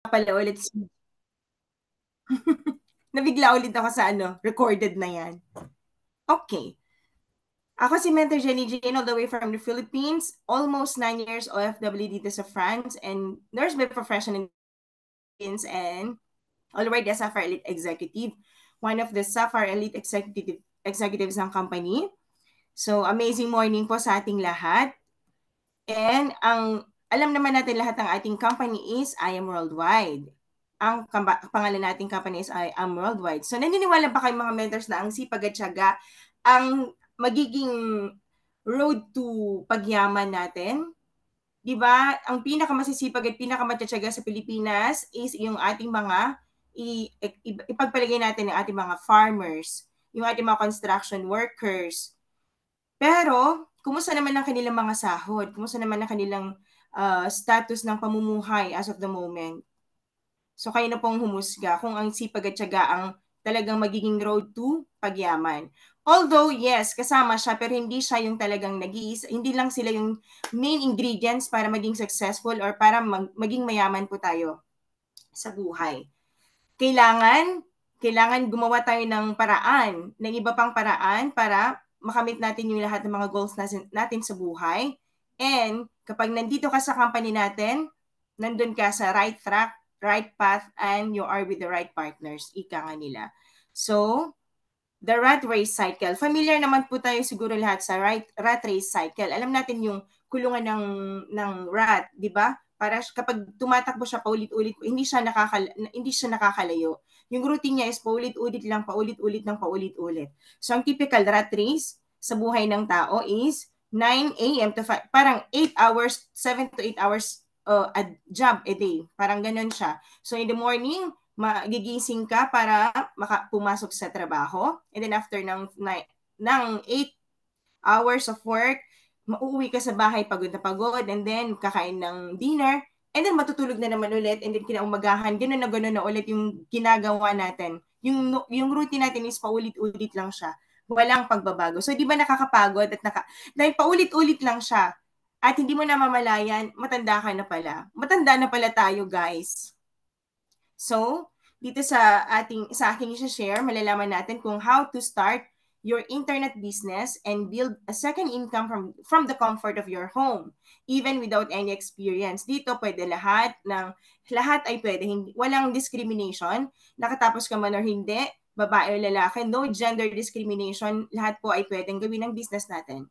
Pala ulit. Nabigla ulit ako sa recorded na yan. Okay. Ako si Mentor Jenny Jane all the way from the Philippines. Almost 9 years OFW dito sa France and nurse by profession in the Philippines and already a Sapphire Elite Executive. One of the Sapphire Elite executives ng company. So, amazing morning po sa ating lahat. And alam naman natin lahat ng ating company is I Am Worldwide. Ang pangalan nating company is I Am Worldwide. So naniniwala ba kayo mga mentors na ang sipag at tiyaga ang magiging road to pagyaman natin? 'Di ba? Ang pinakamasisipag at pinakamatyaga sa Pilipinas is yung ating mga ipagpalagay natin ng ating mga farmers, yung ating mga construction workers, pero, kumusta naman ang kanilang mga sahod? Kumusta naman ang kanilang status ng pamumuhay as of the moment? So, kayo na pong humusga kung ang sipag at tiyaga ang talagang magiging road to pagyaman. Although, yes, kasama siya, pero hindi siya yung talagang hindi lang sila yung main ingredients para maging successful or para maging mayaman po tayo sa buhay. Kailangan gumawa tayo ng paraan, ng iba pang paraan para makamit natin yung lahat ng mga goals natin sa buhay. And kapag nandito ka sa company natin, nandun ka sa right track, right path, and you are with the right partners. Ika nga nila. So, the rat race cycle. Familiar naman po tayo siguro lahat sa rat race cycle. Alam natin yung kulungan ng rat, di ba? Para kapag tumatakbo siya paulit-ulit, hindi siya nakakalayo. Yung routine niya is paulit-ulit lang, paulit-ulit ng paulit-ulit. So ang typical rat race sa buhay ng tao is 9 a.m. to 5, parang 8 hours, 7 to 8 hours a job a day. Parang ganun siya. So in the morning, magigising ka para pumasok sa trabaho. And then after ng 8 hours of work, mauuwi ka sa bahay pagod na pagod, and then kakain ng dinner, and then matutulog na naman ulit, and then kinaumagahan, ganun na ulit yung ginagawa natin. Yung routine natin is paulit-ulit lang siya. Walang pagbabago. So, di ba nakakapagod at dahil paulit-ulit lang siya, at hindi mo na mamalayan, matanda ka na pala. Matanda na pala tayo, guys. So, dito sa aking i-share, malalaman natin kung how to start your internet business and build a second income from the comfort of your home, even without any experience. Dito pwede lahat ay pwede, walang discrimination, nakatapos ka man or hindi, babae o lalaki, no gender discrimination, lahat po ay pwedeng gawin ng business natin.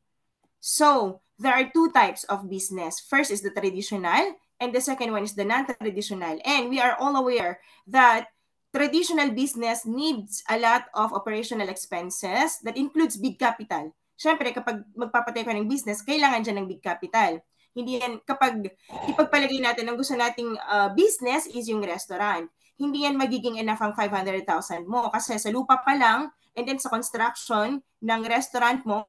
So, there are two types of business. First is the traditional, and the second one is the non-traditional. And we are all aware that traditional business needs a lot of operational expenses that includes big capital. Siyempre, kapag magpapatay ka ng business, kailangan dyan ng big capital. Hindi yan, kapag ipagpalagay natin ang gusto nating business is yung restaurant, hindi yan magiging enough ang 500,000 mo kasi sa lupa pa lang and then sa construction ng restaurant mo,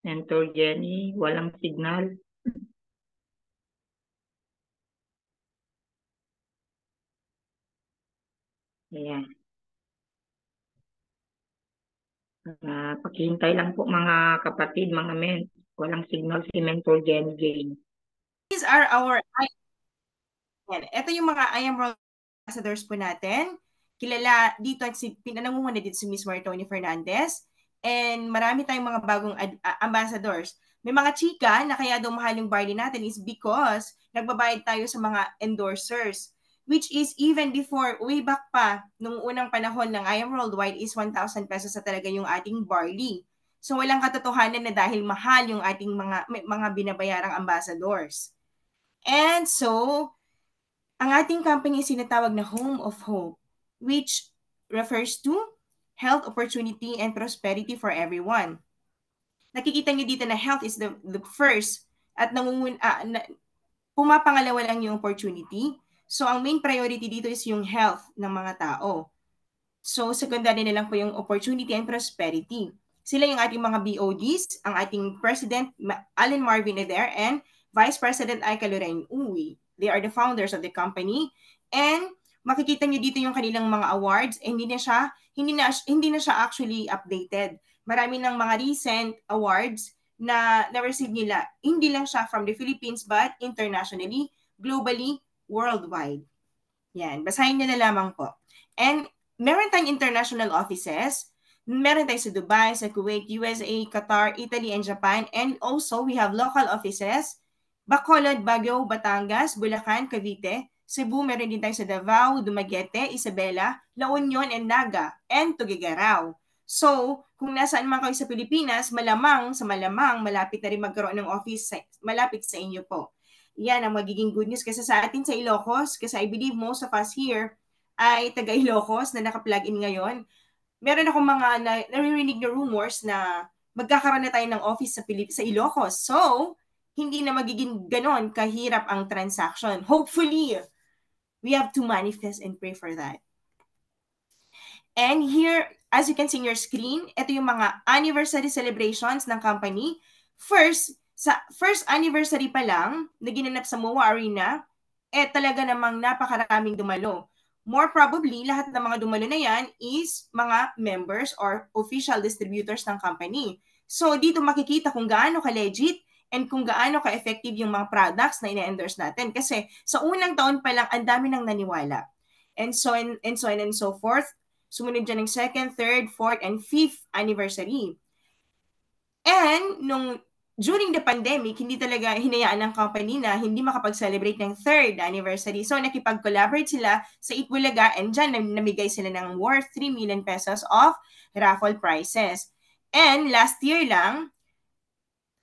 Mentor Jenny, walang signal. Ayan. Paghihintay lang po mga kapatid, mga men. Walang signal si Mentor Jenny Jane. these are our ito yung mga I Am World ambassadors po natin. Kilala dito at pinanangunguna dito si Miss Martoni Fernandez. And marami tayong mga bagong ambassadors. May mga chika na kaya daw mahal yung barley natin is because nagbabayad tayo sa mga endorsers. Which is even before, way back pa, nung unang panahon ng I Am Worldwide is 1,000 pesos sa talaga yung ating barley. So walang katotohanan na dahil mahal yung ating mga binabayarang ambassadors. And so, ang ating company is sinatawag na Home of Hope, which refers to health, opportunity, and prosperity for everyone. Nakikita niyo dito na health is the first at pumapangalawa lang yung opportunity. So, ang main priority dito is yung health ng mga tao. So, secondary na lang po yung opportunity and prosperity. Sila yung ating mga BODs, ang ating President Allen Marvin Adair and Vice President Aika Lorraine Uy. They are the founders of the company. And makikita nyo dito yung kanilang mga awards. Hindi na siya actually updated. Marami ng mga recent awards na na-receive nila. Hindi lang siya from the Philippines but internationally, globally, worldwide. Yan, basahin nyo na lamang po. And meron tayong international offices. Meron tayo sa Dubai, sa Kuwait, USA, Qatar, Italy, and Japan. And also, we have local offices. Bacolod, Baguio, Batangas, Bulacan, Cavite, Cebu, meron din tayo sa Davao, Dumaguete, Isabela, La Union, and Naga, and Tuguegarao. So, kung nasaan man kayo sa Pilipinas, malamang, malapit na rin magkaroon ng office malapit sa inyo po. Yan ang magiging good news kasi sa atin sa Ilocos, kasi I believe most of us here ay taga Ilocos na naka-plug in ngayon. Meron akong mga naririnig na rumors na magkakaroon na tayo ng office sa Ilocos. So, hindi na magiging ganon kahirap ang transaction. Hopefully, we have to manifest and pray for that. And here, as you can see in your screen, ito yung mga anniversary celebrations ng company. Sa first anniversary pa lang na ginanap sa MOA Arena, talaga namang napakaraming dumalo. More probably, lahat ng mga dumalo na yan is mga members or official distributors ng company. So, dito makikita kung gaano ka-legit and kung gaano ka-effective yung mga products na ina-endorse natin. Kasi sa unang taon pa lang, ang dami nang naniwala. And so on and so forth. Sumunod dyan ng second, third, fourth, and fifth anniversary. And during the pandemic, hindi talaga hinayaan ng company na hindi makapag-celebrate ng third anniversary. So, nakipag-collaborate sila sa Itbulaga and dyan namigay sila ng worth 3 million pesos of raffle prizes. And last year lang,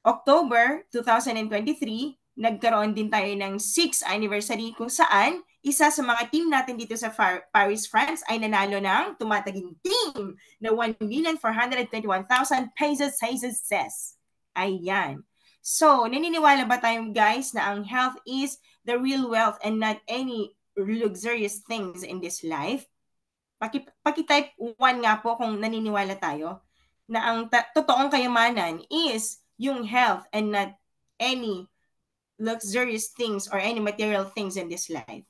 October 2023, nagkaroon din tayo ng 6th anniversary kung saan isa sa mga team natin dito sa Paris, France ay nanalo ng tumataging team na 1,421,000 pesos. Ayan. So, naniniwala ba tayo guys na ang health is the real wealth and not any luxurious things in this life? Paki-type 1 nga po kung naniniwala tayo na ang totoong kayamanan is yung health and not any luxurious things or any material things in this life.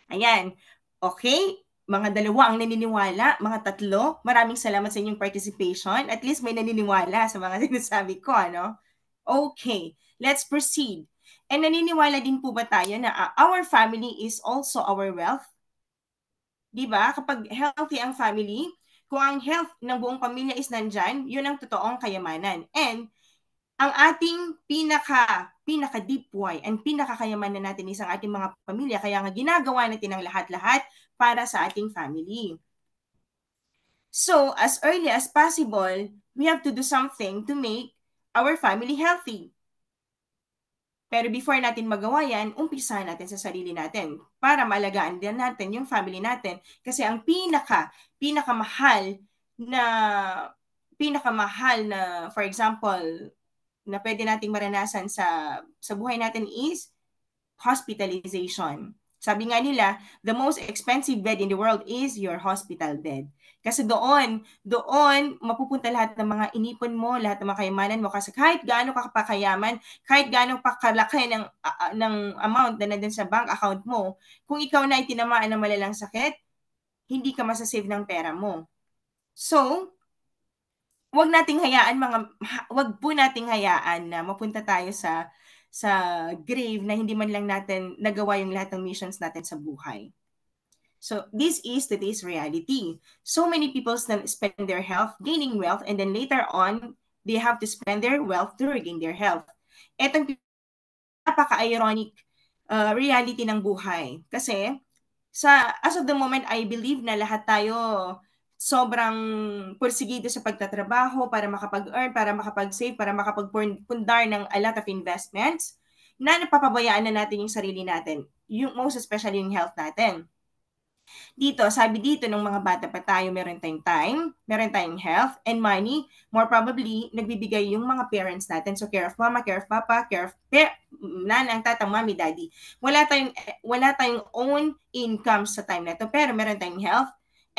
Ayan. Okay? Mga dalawa ang naniniwala, mga tatlo. Maraming salamat sa inyong participation. At least may naniniwala sa mga sinasabi ko, ano? Okay, let's proceed. And naniniwala din po ba tayo na our family is also our wealth? Diba? Kapag healthy ang family, kung ang health ng buong pamilya is nandyan, yun ang totoong kayamanan. And ang ating pinaka-deep why and pinakakayamanan natin is ang ating mga pamilya. Kaya nga ginagawa natin ang lahat-lahat para sa ating family. So, as early as possible, we have to do something to make our family healthy. Pero before natin magawa yan, umpisahan natin sa sarili natin para maalagaan din natin yung family natin. Kasi ang pinakamahal na, for example, na pwede nating maranasan sa buhay natin is hospitalization. Sabi nga nila, the most expensive bed in the world is your hospital bed. Kasi doon mapupunta lahat ng mga inipon mo, lahat ng mga kayamanan mo. Kasi kahit gaano ka pakayaman, kahit gaano pa kalaki ng amount na nandun sa bank account mo, kung ikaw na ay tinamaan ng malalang sakit, hindi ka masasave ng pera mo. So, wag po nating hayaan na mapunta tayo sa grave na hindi man lang natin nagawa yung lahat ng missions natin sa buhay. So, this is today's reality. So many people spend their health gaining wealth and then later on, they have to spend their wealth to regain their health. Etong napaka-ironic reality ng buhay. Kasi, as of the moment, I believe na lahat tayo sobrang pursigido sa pagtatrabaho para makapag-earn, para makapag-save, para makapagpundar ng a lot of investments na napapabayaan na natin yung sarili natin. Most especially yung health natin. Dito, sabi dito ng mga bata pa tayo, meron tayong time, meron tayong health, and money. More probably, nagbibigay yung mga parents natin. So, care of mama, care of papa, care of nanang, tatang, mami, daddy. Wala tayong own income sa time na to, pero meron tayong health,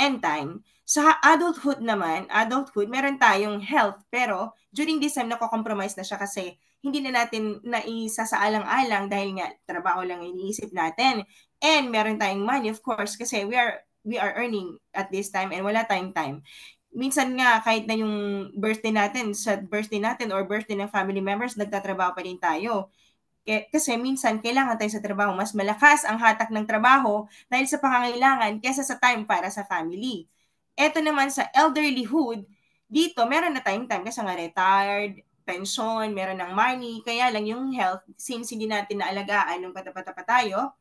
and time. Sa adulthood, meron tayong health, pero during this time, nako-compromise na siya kasi hindi na natin naisasaalang-alang dahil nga trabaho lang iniisip natin. And meron tayong money, of course, kasi we are earning at this time and wala tayong time. Minsan nga, kahit na yung birthday natin, sa birthday natin or birthday ng family members, nagtatrabaho pa rin tayo. Kasi minsan, kailangan tayo sa trabaho. Mas malakas ang hatak ng trabaho dahil sa pangangailangan kesa sa time para sa family. Ito naman sa elderlyhood, dito meron na tayong time kasi nga retired, pension, meron ng money, kaya lang yung health, since hindi natin naalagaan nung patapa tayo,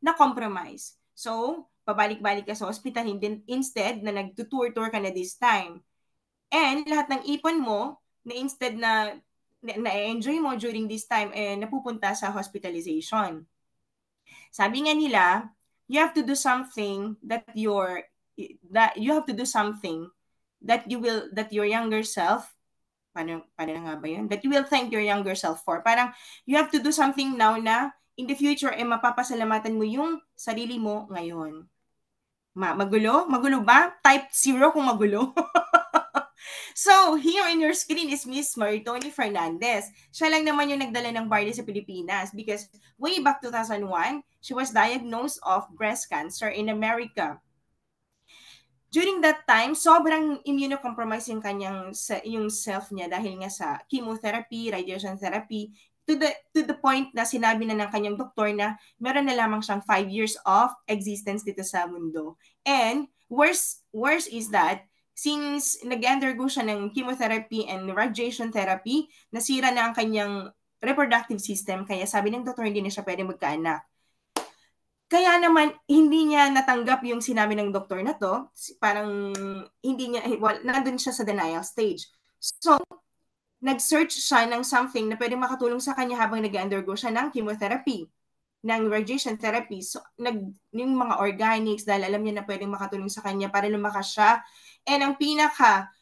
na-compromise. So, pabalik-balik ka sa hospital, instead na nagtutour-tour ka na this time. And lahat ng ipon mo, na instead na na-enjoy mo during this time, napupunta sa hospitalization. Sabi nga nila, you have to do something that you have to do something that your younger self, paano na nga ba yun? That you will thank your younger self for. Parang, you have to do something now na in the future, mapapasalamatan mo yung sarili mo ngayon. Magulo? Magulo ba? Type 0 kung magulo. So, here in your screen is Miss Maritoni Fernandez. Siya lang naman yung nagdala ng Barley sa Pilipinas because way back 2001, she was diagnosed of breast cancer in America. During that time, sobrang immunocompromised yung self niya dahil nga sa chemotherapy, radiation therapy, to the point na sinabi na ng kanyang doktor na meron na lamang siyang 5 years of existence dito sa mundo. And worse is that since nag-undergo siya ng chemotherapy and radiation therapy, nasira na ang kanyang reproductive system, kaya sabi ng doktor hindi na siya pwede magkaanak. Kaya naman, hindi niya natanggap yung sinabi ng doktor na to. Parang, nandun siya sa denial stage. So, nag-search siya ng something na pwede makatulong sa kanya habang nag-undergo siya ng chemotherapy, ng radiation therapy. So, yung mga organics, dahil alam niya na pwedeng makatulong sa kanya para lumakas siya. And ang pinaka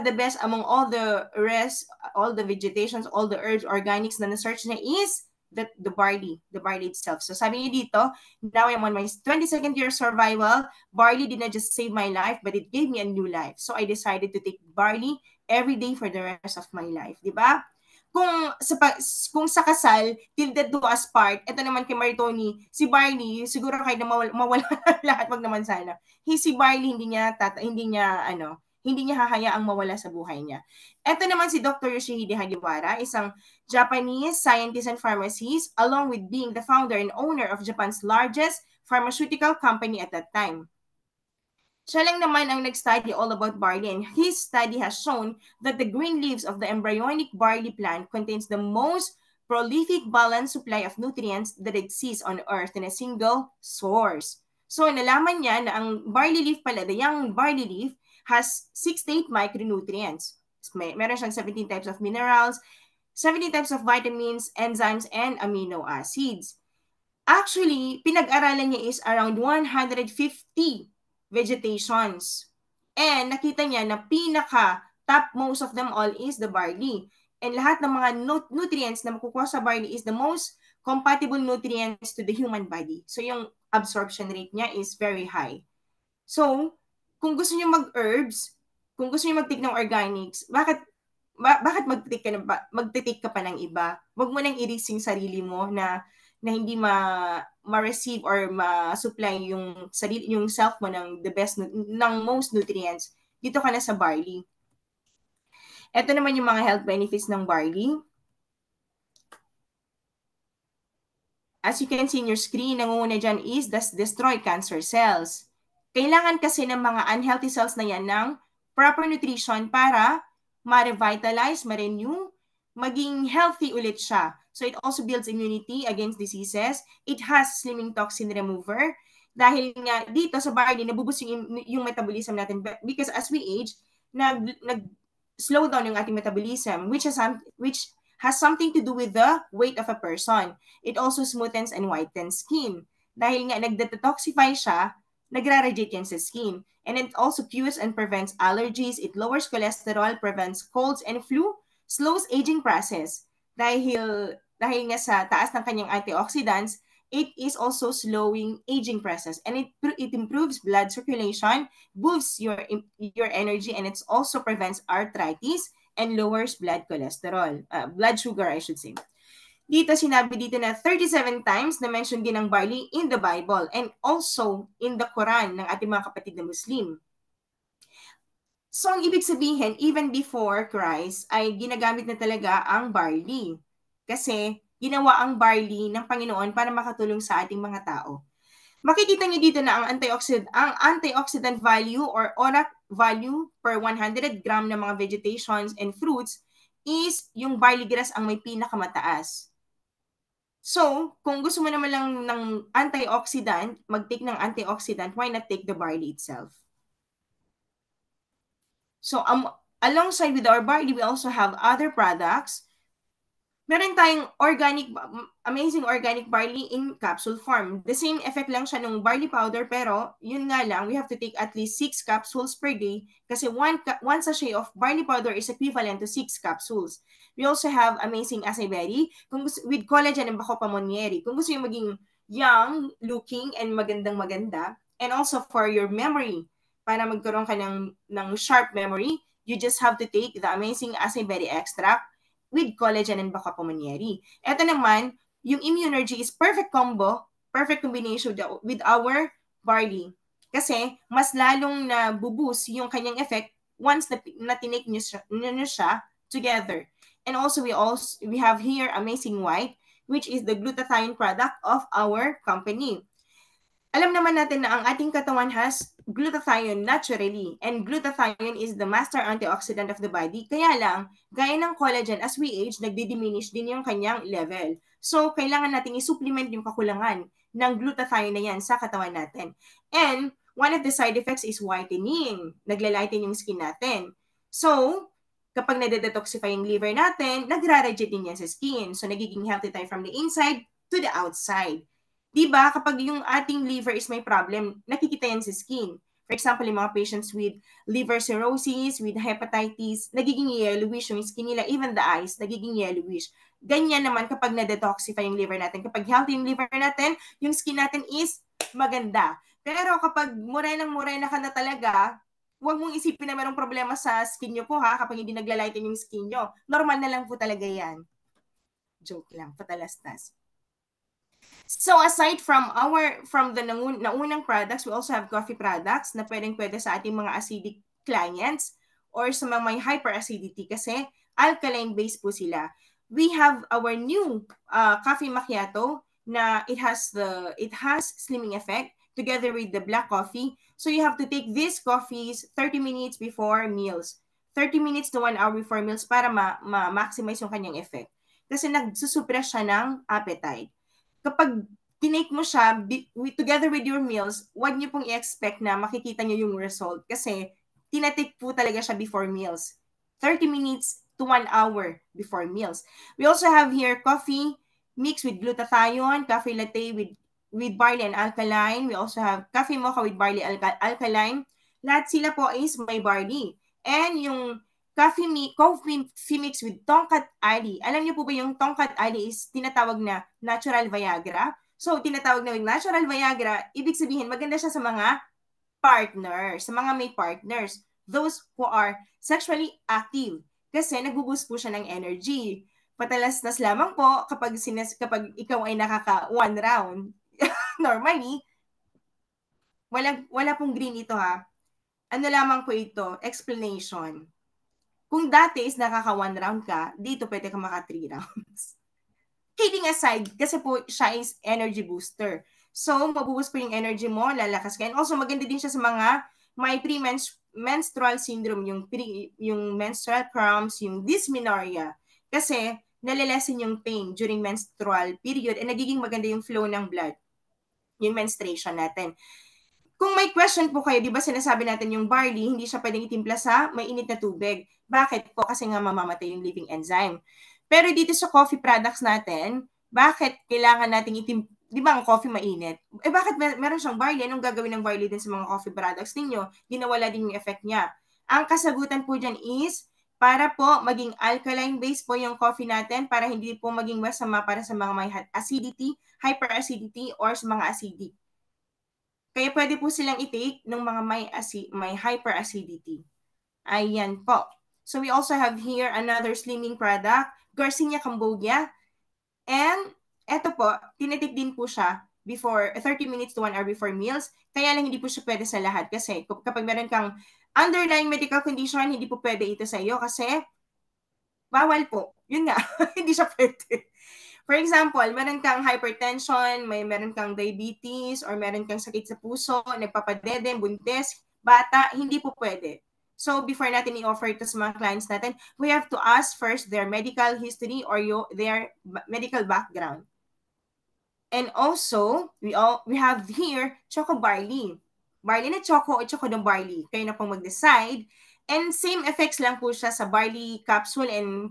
the best among all the rest, all the vegetations, all the herbs, organics na na-search niya is the barley itself. So sabi niya dito, now I'm on my 22nd year of survival. Barley did not just save my life, but it gave me a new life. So I decided to take barley every day for the rest of my life. Diba? Kung sa kasal, till death do us part, ito naman kay Maritoni, si Barley, siguro kahit na mawala lahat, wag naman sana. Si Barley, hindi niya hahayaang mawala sa buhay niya. Ito naman si Dr. Yoshihide Hagiwara, isang Japanese scientist and pharmacist, along with being the founder and owner of Japan's largest pharmaceutical company at that time. Siya lang naman ang nag-study all about barley, and his study has shown that the green leaves of the embryonic barley plant contains the most prolific balanced supply of nutrients that exists on earth in a single source. So, nalaman niya na ang barley leaf pala, the young barley leaf, has 68 micronutrients. Meron siyang 17 types of minerals, 17 types of vitamins, enzymes, and amino acids. Actually, pinag-aralan niya is around 150 vegetations. And nakita niya na top most of them all is the barley. And lahat ng mga nutrients na makukuha sa barley is the most compatible nutrients to the human body. So yung absorption rate niya is very high. So, kung gusto niyo mag-herbs, kung gusto niyo mag-take ng organics, bakit magtitik ka pa ng iba? Huwag mo nang i-risk yung sarili mo na hindi ma-receive or ma-supply yung self mo ng most nutrients. Dito ka na sa barley. Ito naman yung mga health benefits ng barley. As you can see in your screen, nangunguna dyan is destroy cancer cells. Kailangan kasi ng mga unhealthy cells na yan ng proper nutrition para ma-revitalize, ma-renew, maging healthy ulit siya. So it also builds immunity against diseases. It has slimming toxin remover. Dahil nga dito sa barley, nabubus yung metabolism natin because as we age, nag-slow down yung ating metabolism, which has something to do with the weight of a person. It also smoothens and whitens skin. Dahil nga nag-detoxify siya, nagra-radiate yan sa skin. And it also cures and prevents allergies. It lowers cholesterol, prevents colds and flu, slows aging process. Dahil nga sa taas ng kanyang antioxidants, it is also slowing aging process, and it improves blood circulation, boosts your energy, and it also prevents arthritis and lowers blood sugar, I should say. Dito sinabi dito na 37 times na mention din ang barley in the Bible and also in the Quran ng ating mga kapatid na Muslim. So, ang ibig sabihin, even before Christ, ay ginagamit na talaga ang barley. Kasi, ginawa ang barley ng Panginoon para makatulong sa ating mga tao. Makikita niyo dito na ang antioxidant value or ORAC value per 100 gram ng mga vegetations and fruits is yung barley grass ang may pinakamataas. So, kung gusto mo naman lang ng antioxidant, mag-take ng antioxidant, why not take the barley itself? So, alongside with our barley, we also have other products. Meron tayong amazing organic barley in capsule form. The same effect lang siya ng barley powder, pero yun nga lang, we have to take at least 6 capsules per day kasi one sachet of barley powder is equivalent to 6 capsules. We also have amazing acai berry with collagen and bacco pamonieri. Kung gusto yung maging young looking and magandang-maganda, and also for your memory, para magkaroon ka ng sharp memory, you just have to take the amazing acai berry extract with collagen and bacco pamonieri. Ito naman, yung Immunergy is perfect combo, perfect combination with our barley. Kasi, mas lalong na buboost yung kanyang effect once na tinake nyo siya together. And also, we have here Amazing White, which is the glutathione product of our company. Alam naman natin na ang ating katawan has glutathione naturally, and glutathione is the master antioxidant of the body. Kaya lang, gaya ng collagen, as we age, nagdi-diminish din yung kanyang level. So, kailangan natin i-supplement yung kakulangan ng glutathione na yan sa katawan natin. And one of the side effects is whitening. Naglalighten yung skin natin. So, kapag nade-detoxify yung liver natin, nagra-reject din yan sa skin. So, nagiging healthy tayo from the inside to the outside. Diba, kapag yung ating liver is may problem, nakikita yan sa skin. For example, yung mga patients with liver cirrhosis, with hepatitis, nagiging yellowish yung skin nila, even the eyes, nagiging yellowish. Ganyan naman kapag na-detoxify yung liver natin. Kapag healthy yung liver natin, yung skin natin is maganda. Pero kapag morena ka na talaga, huwag mong isipin na mayroong problema sa skin nyo po ha, kapag hindi naglalighten yung skin nyo. Normal na lang po talaga yan. Joke lang, patalastas. So aside from the naunang products, we also have coffee products na pwede sa ating mga acidic clients or sa mga may hyperacidity kasi alkaline based po sila. We have our new coffee macchiato na it has slimming effect together with the black coffee. So you have to take these coffees 30 minutes before meals. 30 minutes to 1 hour before meals para ma-maximize yung kanyang effect. Kasi nagsusuppress siya ng appetite. Kapag tinake mo siya together with your meals, huwag niyo pong i-expect na makikita niyo yung result kasi tinatake po talaga siya before meals. 30 minutes to 1 hour before meals. We also have here coffee mixed with glutathione, coffee latte with barley and alkaline. We also have coffee mocha with barley alkaline. Lahat sila po is may barley. And yung coffee mix with Tongkat Ali. Alam niyo po ba yung Tongkat Ali is tinatawag na natural Viagra? So, tinatawag na natural Viagra, ibig sabihin maganda siya sa mga partners, sa mga may partners, those who are sexually active. Kasi nag-boost po siya ng energy. Patalastas lamang po kapag ikaw ay nakaka one round. Normally, wala pong green ito ha. Ano lamang po ito? Explanation. Kung dati is nakaka 1 round ka, dito pwede ka maka 3 rounds. Kidding aside, kasi po siya is energy booster. So, mabuboost po yung energy mo, lalakas ka. And also, maganda din siya sa mga may premenstrual syndrome, yung menstrual cramps, yung dysmenorrhea. Kasi, nalilesen yung pain during menstrual period and nagiging maganda yung flow ng blood, yung menstruation natin. Kung may question po kayo, di ba sinasabi natin yung barley, hindi siya pwedeng itimpla sa mainit na tubig. Bakit po? Kasi nga mamamatay yung living enzyme. Pero dito sa coffee products natin, bakit kailangan nating di ba ang coffee mainit? Bakit meron siyang barley? Anong gagawin ng barley din sa mga coffee products ninyo? Di nawala din yung effect niya. Ang kasagutan po dyan is, para po maging alkaline base po yung coffee natin para hindi po maging masama para sa mga may acidity, hyperacidity, or sa mga acidic. Kaya pwede po silang i-take ng mga may hyperacidity. Ayan po. So we also have here another slimming product, Garcinia Cambodia. And eto po, tinitik din po siya before 30 minutes to 1 hour before meals. Kaya lang hindi po siya pwede sa lahat kasi kapag meron kang underlying medical condition, hindi po pwede ito sa iyo kasi bawal po. Yun nga, hindi siya pwede. For example, meron kang hypertension, meron kang diabetes, or meron kang sakit sa puso, nagpapadede, buntis, bata, hindi po pwede. So, before natin i-offer ito sa mga clients natin, we have to ask first their medical history or their medical background. And also, we have here choco barley. Barley na choco o choco ng barley. Kayo na pong mag-decide. And same effects lang po siya sa barley capsule and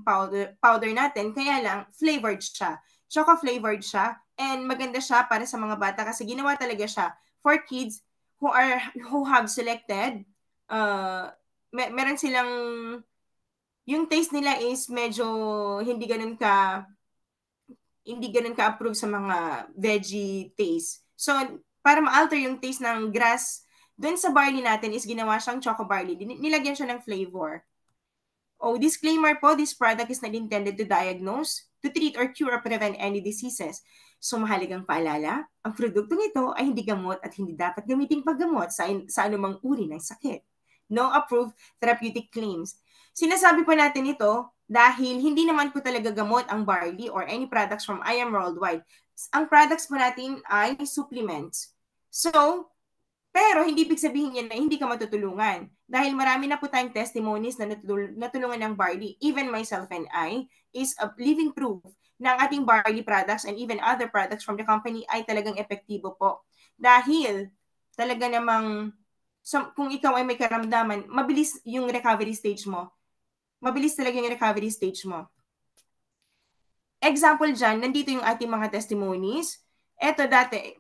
powder natin. Kaya lang, flavored siya. Choco flavored siya. And maganda siya para sa mga bata kasi ginawa talaga siya for kids who have selected. Meron silang, yung taste nila is medyo hindi ganun ka-approve sa mga veggie taste. So, para ma-alter yung taste ng grass, dun sa barley natin is ginawa siyang choco barley. Nilagyan siya ng flavor. Oh, disclaimer po, this product is not intended to diagnose, to treat or cure or prevent any diseases. So, mahalagang paalala, ang produktong ito ay hindi gamot at hindi dapat gamitin paggamot sa anumang uri ng sakit. No approved therapeutic claims. Sinasabi po natin ito dahil hindi naman po talaga gamot ang barley or any products from I Am Worldwide. Ang products po natin ay supplements. So, pero hindi ibig sabihin yan na hindi ka matutulungan. Dahil marami na po tayong testimonies na natulungan ng barley. Even myself and I is a living proof na ang ating barley products and even other products from the company ay talagang epektibo po. Dahil talaga namang kung ikaw ay may karamdaman, mabilis yung recovery stage mo. Mabilis talaga yung recovery stage mo. Example dyan, nandito yung ating mga testimonies. Eto dati,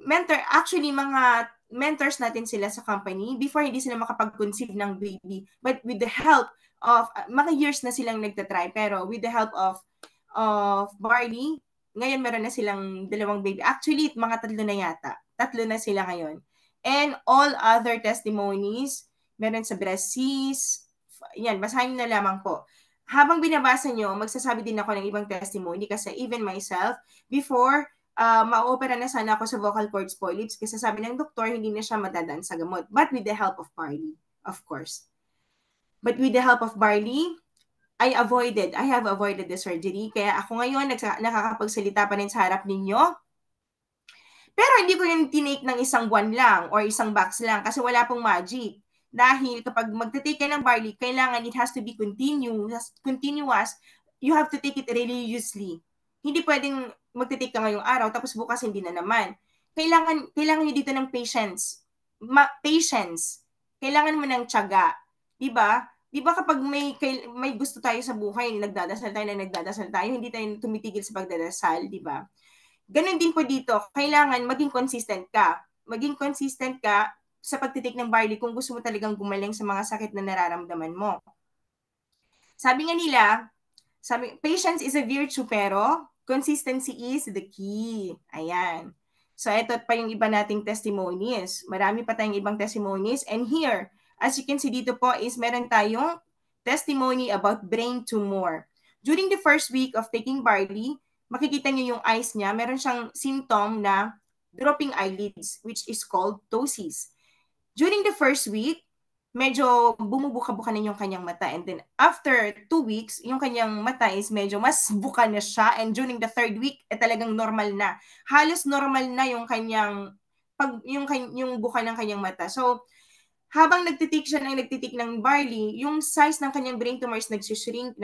actually mga mentors natin sila sa company before hindi sila makapag-conceive ng baby. But with the help of, mga years na silang nagtatry, pero with the help of Barley, ngayon meron na silang 2 baby. Actually, mga 3 na yata. 3 na sila ngayon. And all other testimonies, meron sa Breast, yan, basahin na lamang po. Habang binabasa nyo, magsasabi din ako ng ibang testimony kasi even myself, before, ma-opera na sana ako sa vocal cords polyps kasi sabi ng doktor, hindi na siya madadaan sa gamot. But with the help of Barley, of course. But with the help of Barley, I have avoided the surgery. Kaya ako ngayon, nakakapagsalita pa rin sa harap ninyo. Pero hindi ko yung tinake ng isang buwan lang or isang box lang kasi wala pong magic. Dahil kapag magte-take ka ng barley, kailangan it has to be continuous. You have to take it religiously. Hindi pwedeng magte-take ka ngayong araw tapos bukas hindi na naman. Kailangan nyo dito ng patience. Patience. Kailangan mo ng tiyaga. Diba? Diba kapag may gusto tayo sa buhay, nagdadasal tayo, hindi tayo tumitigil sa pagdadasal, diba? Ganun din po dito, kailangan maging consistent ka. Maging consistent ka sa pagtitik ng barley kung gusto mo talagang gumaling sa mga sakit na nararamdaman mo. Sabi nga nila, patience is a virtue pero consistency is the key. Ayan. So, ito pa yung iba nating testimonies. Marami pa tayong ibang testimonies. And here, as you can see dito po is meron tayong testimony about brain tumor. During the first week of taking barley, makikita niyo yung eyes niya, meron siyang symptom na dropping eyelids, which is called ptosis. During the first week, medyo bumubuka-buka na yung kanyang mata. And then after 2 weeks, yung kanyang mata is medyo mas buka na siya. And during the 3rd week, talagang normal na. Halos normal na yung kanyang, yung buka ng kanyang mata. So, habang nagtitik ng barley, yung size ng kanyang brain tumors nagsishrink.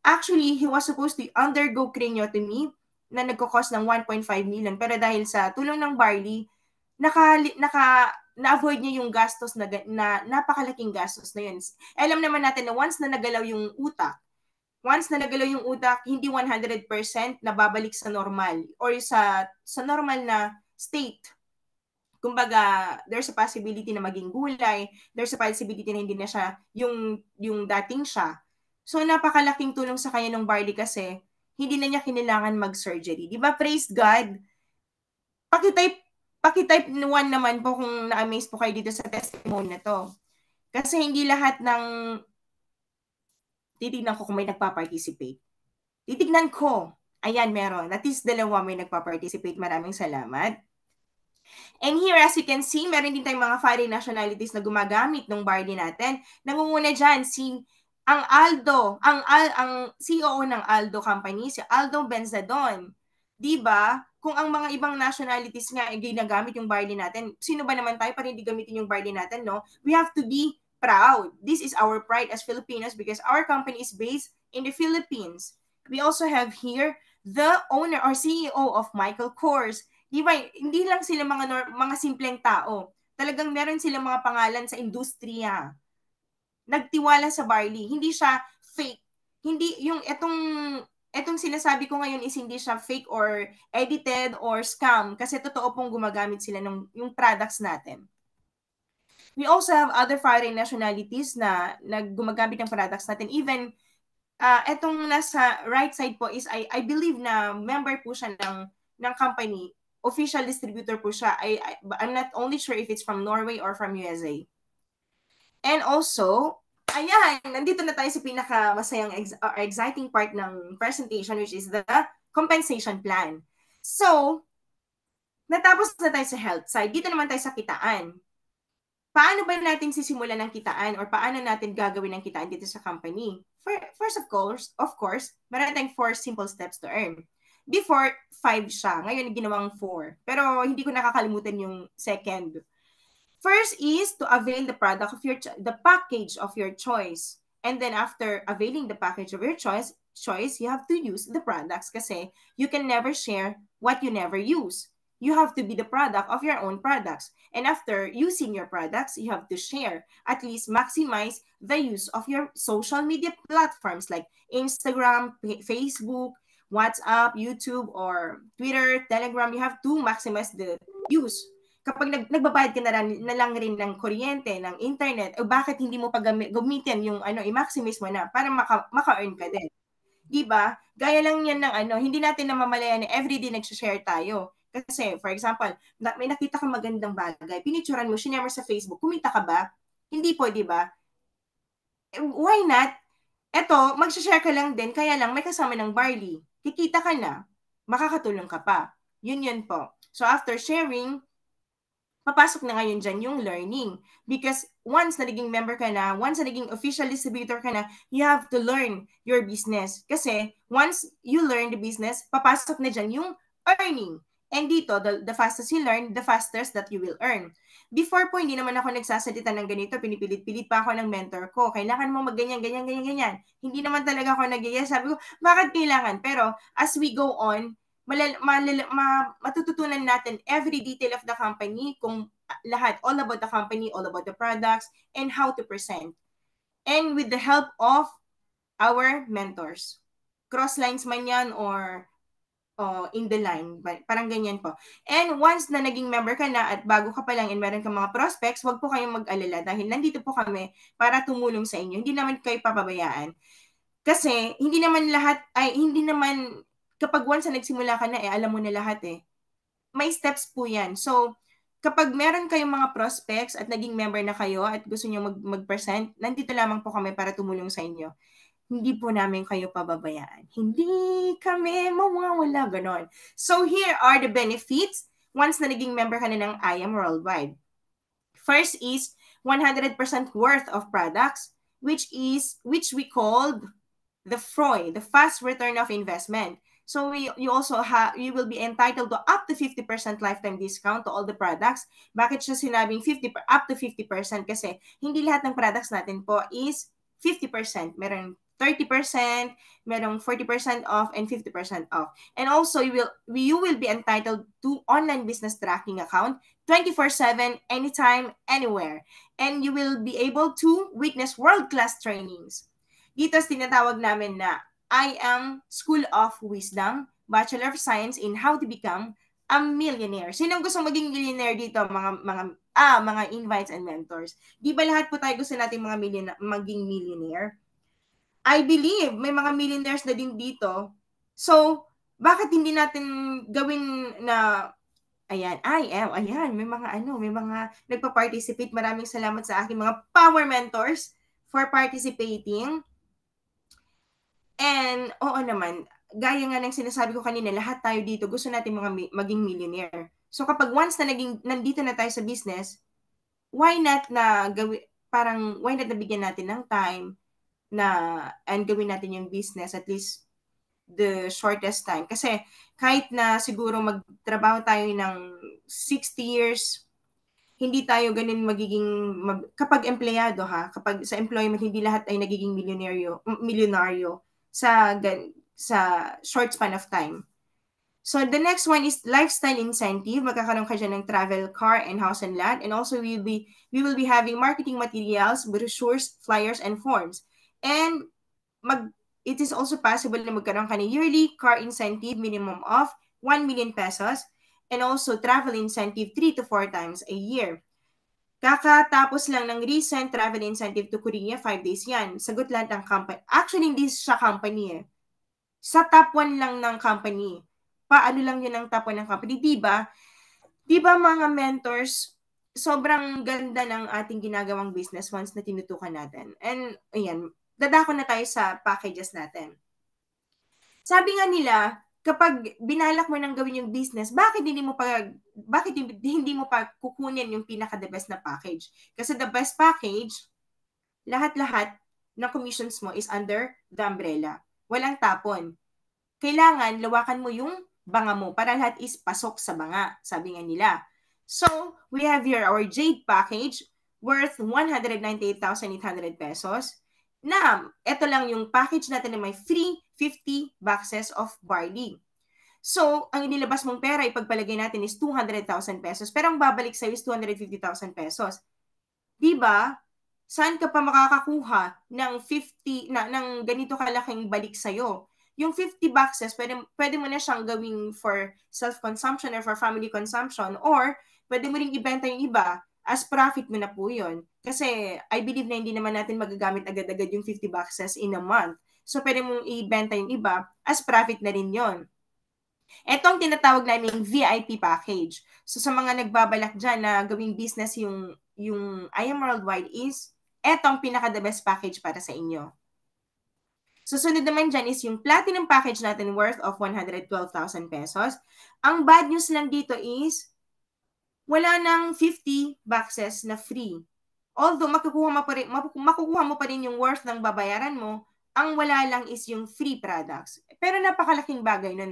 Actually, he was supposed to undergo craniotomy na nagkakos ng 1.5 million. Pero dahil sa tulong ng barley, na-avoid niya yung gastos na napakalaking gastos na yun. Alam naman natin na once na nagalaw yung utak, hindi 100% nababalik sa normal or sa normal na state. Kumbaga, there's a possibility na maging gulay, there's a possibility na hindi na siya yung dating siya. So, napakalaking tulong sa kanya ng barley kasi hindi na niya kailangan mag-surgery. Di ba? Praise God! Pakitype 1 naman po kung na-amaze po kayo dito sa testimony na to. Kasi hindi lahat ng titignan ko kung may nagpa-participate. Titignan ko. Ayan, meron. At least 2 may nagpa-participate. Maraming salamat. And here, as you can see, meron din tayong mga foreign nationalities na gumagamit ng barley natin. Nangunguna dyan, ang Aldo, ang CEO ng Aldo Company, si Aldo Benzadon. Diba? Kung ang mga ibang nationalities nga ay ginagamit yung barley natin, sino ba naman tayo para hindi gamitin yung barley natin, no? We have to be proud. This is our pride as Filipinos because our company is based in the Philippines. We also have here the owner or CEO of Michael Kors. Di ba, hindi lang sila mga simpleng tao. Talagang meron silang mga pangalan sa industriya. Nagtiwala sa barley. Hindi siya fake. Hindi, etong sinasabi ko ngayon is hindi siya fake or edited or scam kasi totoo pong gumagamit sila ng yung products natin. We also have other foreign nationalities na gumagamit ng products natin. Even, etong nasa right side po is I believe na member po siya ng company. Official distributor po siya. I'm not only sure if it's from Norway or from USA. And also, ayan, nandito na tayo sa pinaka-masayang exciting part ng presentation, which is the compensation plan. So, natapos na tayo sa health side. Dito naman tayo sa kitaan. Paano ba natin sisimulan ng kitaan or paano natin gagawin ng kitaan dito sa company? First, of course, meron tayong 4 simple steps to earn. Before, 5 siya. Ngayon, ginawang 4. Pero hindi ko nakakalimutan yung second. First is to avail the product of the package of your choice. And then after availing the package of your choice, you have to use the products kasi you can never share what you never use. You have to be the product of your own products. And after using your products, you have to share, at least maximize the use of your social media platforms like Instagram, Facebook, WhatsApp, YouTube, or Twitter, Telegram. You have to maximize the use. Kapag nagbabayad ka na lang rin ng kuryente, ng internet, o bakit hindi mo pa gamitin yung i-maximize mo na para maka-earn ka din. Diba? Gaya lang yan ng hindi natin namamalayan na everyday nagsha-share tayo. Kasi, for example, may nakita kang magandang bagay, pinicturean mo, sinare sa Facebook, kumita ka ba? Hindi po, diba? Why not? Eto, magsha-share ka lang din, kaya lang may kasama ng barley. Kikita ka na, makakatulong ka pa. Yun po. So, after sharing, papasok na ngayon dyan yung learning. Because once na naging member ka na, once na naging official distributor ka na, you have to learn your business. Kasi once you learn the business, papasok na dyan yung earning. And dito, the fastest you learn, the fastest that you will earn. Before po, hindi naman ako nagsasalita ng ganito, pinipilit-pilit pa ako ng mentor ko. Kailangan mo magganyan, ganyan. Hindi naman talaga ako nag-yes. Sabi ko, bakit kailangan? Pero as we go on, matututunan natin every detail of the company, kung lahat, all about the company, all about the products, and how to present. And with the help of our mentors. Cross lines man yan or in the line. Parang ganyan po. And once na naging member ka na at bago ka pa lang and meron kang mga prospects, wag po kayong mag-alala dahil nandito po kami para tumulong sa inyo. Hindi naman kayo papabayaan. Kasi hindi naman kapag once na nagsimula ka na, alam mo na lahat eh. May steps po yan. So, kapag meron kayong mga prospects at naging member na kayo at gusto nyo mag-present, nandito lamang po kami para tumulong sa inyo. Hindi po namin kayo pababayaan. Hindi kami mawawala, ganon. So, here are the benefits once na naging member ka na ng I Am Worldwide. First is 100% worth of products, which we called the FROI, the fast return of investment. So you will be entitled to up to 50% lifetime discount to all the products. Bakit siya sinabing up to 50%? Kasi hindi lahat ng products natin po is 50%. Meron 30%, merong 40% off, and 50% off. And also, you will be entitled to online business tracking account 24/7, anytime, anywhere. And you will be able to witness world-class trainings. Dito tinatawag namin na I Am School of Wisdom, Bachelor of Science in How to Become a millionaire. Sinong gusto maging millionaire dito, mga invites and mentors? Di ba lahat po tayo gusto natin maging millionaire? I believe may mga millionaires na din dito. So, bakit hindi natin gawin na ayan, may mga nagpa-participate. Maraming salamat sa aking mga power mentors for participating. And, oo naman, gaya nga ng sinasabi ko kanina, lahat tayo dito gusto natin maging millionaire. So, kapag once na nandito na tayo sa business, why not na bigyan natin ng time and gawin natin yung business at least the shortest time. Kasi kahit na siguro magtrabaho tayo ng 60 years, hindi tayo ganun kapag empleyado kapag sa employment, hindi lahat ay nagiging milyonaryo sa short span of time. So the next one is lifestyle incentive. Magkakaroon ka dyan ng travel, car, and house and land. And also we will be having marketing materials, brochures, flyers, and forms. And it is also possible na magkaroon ka ng yearly car incentive minimum of 1 million pesos and also travel incentive 3 to 4 times a year. Kakatapos lang ng recent travel incentive to Korea, 5 days yan. Sagot lahat ng company. Actually, hindi siya company Sa top 1 lang ng company. Paano lang yun ang top 1 ng company? Diba? Diba mga mentors, sobrang ganda ng ating ginagawang business once na tinutukan natin. And, ayan, dadako na tayo sa packages natin. Sabi nga nila, kapag binalak mo nang gawin yung business, bakit hindi mo pa kukunin yung pinaka-the best na package? Kasi the best package, lahat-lahat ng commissions mo is under the umbrella. Walang tapon. Kailangan lawakan mo yung banga mo para lahat is pasok sa banga, sabi nga nila. So, we have here our Jade package worth 198,800 pesos. Na, ito lang yung package natin na may free 50 boxes of barley. So, ang inilabas mong pera, ipagpalagay natin is 200,000 pesos. Pero ang babalik sa'yo is 250,000 pesos. Diba? Saan ka pa makakakuha ng 50, ng ganito kalaking balik sa'yo? Yung 50 boxes, pwede mo na siyang gawing for self-consumption or for family consumption, or pwede mo ring ibenta yung iba as profit mo na po yun. Kasi I believe na hindi naman natin magagamit agad-agad yung 50 boxes in a month. So, pwede mong ibenta yung iba as profit na rin yon. Etong tinatawag namin VIP package. So, sa mga nagbabalak dyan na gawing business yung I Am Worldwide is, etong pinaka-the best package para sa inyo. Susunod naman dyan is yung platinum package natin worth of 112,000 pesos. Ang bad news lang dito is, wala nang 50 boxes na free. Although makukuha mo pa rin yung worth ng babayaran mo, ang wala lang is yung free products. Pero napakalaking bagay nun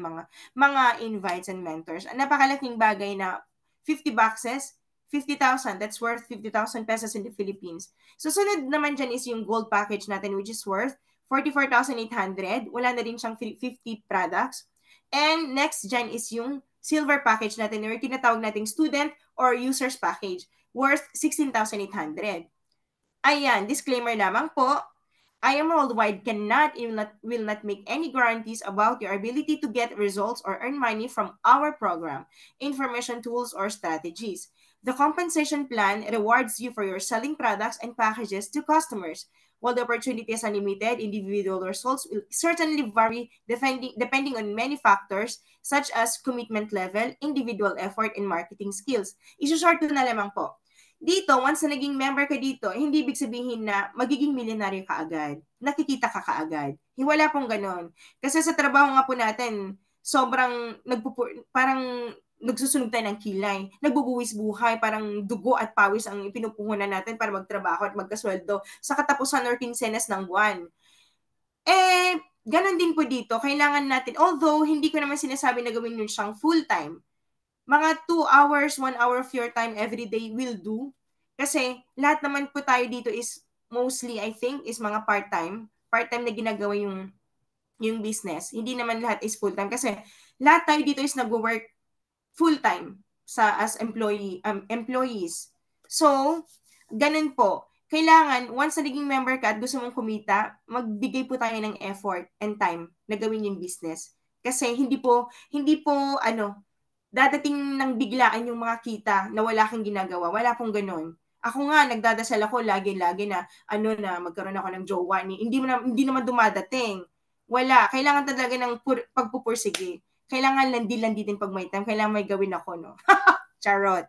mga invites and mentors. Napakalaking bagay na 50 boxes, 50,000, that's worth 50,000 pesos in the Philippines. Susunod naman dyan is yung gold package natin which is worth 44,800. Wala na rin siyang 50 products. And next dyan is yung silver package natin or tinatawag nating student or users package worth 16,800. Ayan, disclaimer lamang po, I Am Worldwide will not make any guarantees about your ability to get results or earn money from our program, information tools, or strategies. The compensation plan rewards you for your selling products and packages to customers. While the opportunity is unlimited, individual results will certainly vary depending on many factors such as commitment level, individual effort, and marketing skills. Isushort ko na lamang po. Dito, once na naging member ka dito, hindi ibig sabihin na magiging milyonaryo ka agad. Nakikita ka kaagad. Wala pong ganon. Kasi sa trabaho nga po natin, sobrang parang nagsusunog tayo ng kilay. Nagbubuwis buhay, parang dugo at pawis ang pinupuhunan natin para magtrabaho at magkasweldo sa katapusan or kinsenas ng buwan. Ganon din po dito. Kailangan natin, although hindi ko naman sinasabi na gawin yun siyang full-time, mga 2 hours, 1 hour of your time every day will do. Kasi lahat naman po tayo dito is mostly, I think, is mga part-time. Part-time na ginagawa yung business. Hindi naman lahat is full-time. Kasi lahat tayo dito is nag-work full-time as employees. So, ganun po. Kailangan, once na naging member ka at gusto mong kumita, magbigay po tayo ng effort and time na gawin yung business. Kasi hindi po dadating ng biglaan yung mga kita na wala kang ginagawa. Wala pong ganun. Ako nga, nagdadasal ako lagi-lagi na, na magkaroon ako ng jowa. Hindi naman dumadating. Wala. Kailangan talaga ng pagpupursige. Kailangan landi-landi din pag may time. Kailangan may gawin ako, no? Charot.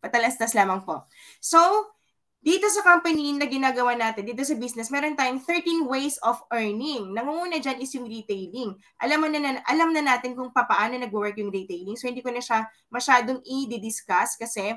Patalastas lamang po. So, dito sa company na ginagawa natin, dito sa business, meron tayong 13 ways of earning. Nangunguna dyan is yung retailing. Alam na natin kung paano nag-work yung retailing. So, hindi ko na siya masyadong i-discuss kasi,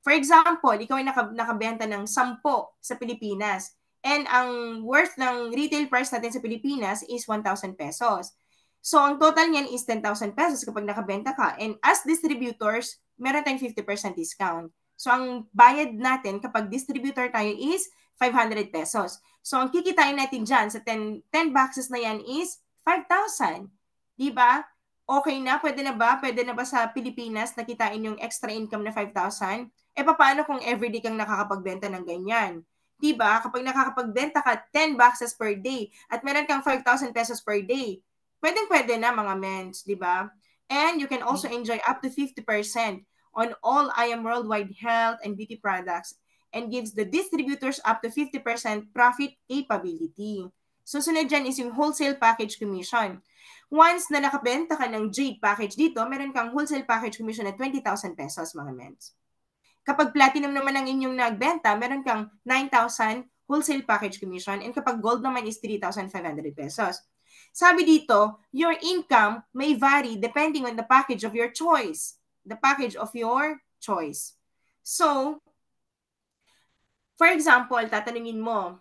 for example, ikaw ay nakabenta ng 10 sa Pilipinas. And ang worth ng retail price natin sa Pilipinas is 1,000 pesos. So, ang total niyan is 10,000 pesos kapag nakabenta ka. And as distributors, meron tayong 50% discount. So, ang bayad natin kapag distributor tayo is 500 pesos. So, ang kikitain natin dyan sa 10 boxes na yan is 5,000. Diba? Okay na? Pwede na ba? Pwede na ba sa Pilipinas nakitain yung extra income na 5,000? Paano kung everyday kang nakakapagbenta ng ganyan? Diba? Kapag nakakapagbenta ka 10 boxes per day at meron kang 5,000 pesos per day, pwede na mga mens, diba? And you can also enjoy up to 50% on all IM Worldwide health and beauty products and gives the distributors up to 50% profit capability. Susunod dyan is yung wholesale package commission. Once na nakabenta ka ng Jade package dito, meron kang wholesale package commission na 20,000 pesos mga mens. Kapag platinum naman ang inyong nagbenta, meron kang 9,000 wholesale package commission and kapag gold naman is 3,500 pesos. Sabi dito, your income may vary depending on the package of your choice. The package of your choice. So, for example, tatanungin mo,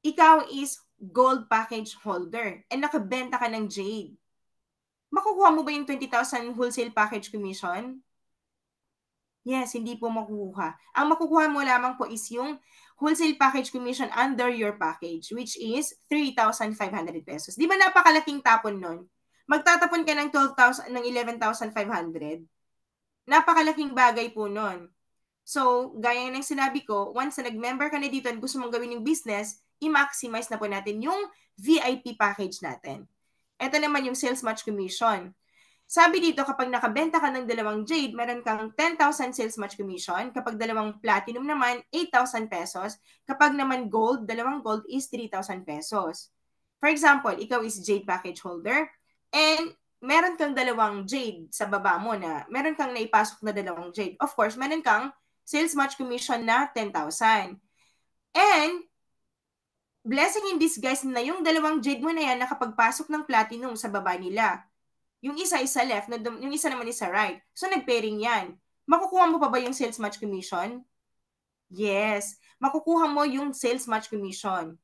ikaw is gold package holder and nakabenta ka ng jade. Makukuha mo ba yung 20,000 wholesale package commission? Yes, hindi po makukuha. Ang makukuha mo lamang po is yung wholesale package commission under your package, which is 3,500 pesos. Di ba napakalaking tapon nun? Magtatapon ka ng 11,500. Napakalaking bagay po nun. So, gaya ng sinabi ko, once na nag-member ka na dito at gusto mong gawin yung business, i-maximize na po natin yung VIP package natin. Ito naman yung sales match commission. Sabi dito, kapag nakabenta ka ng 2 jade, meron kang 10,000 sales match commission. Kapag 2 platinum naman, 8,000 pesos. Kapag naman gold, 2 gold is 3,000 pesos. For example, ikaw is jade package holder and meron kang 2 jade sa baba mo na meron kang naipasok na 2 jade. Of course, meron kang sales match commission na 10,000. And blessing in disguise na yung 2 jade mo na yan nakapagpasok ng platinum sa baba nila. Yung isa is sa left, yung isa naman is sa right. So, nag-pairing yan. Makukuha mo pa ba yung sales match commission? Yes. Makukuha mo yung sales match commission.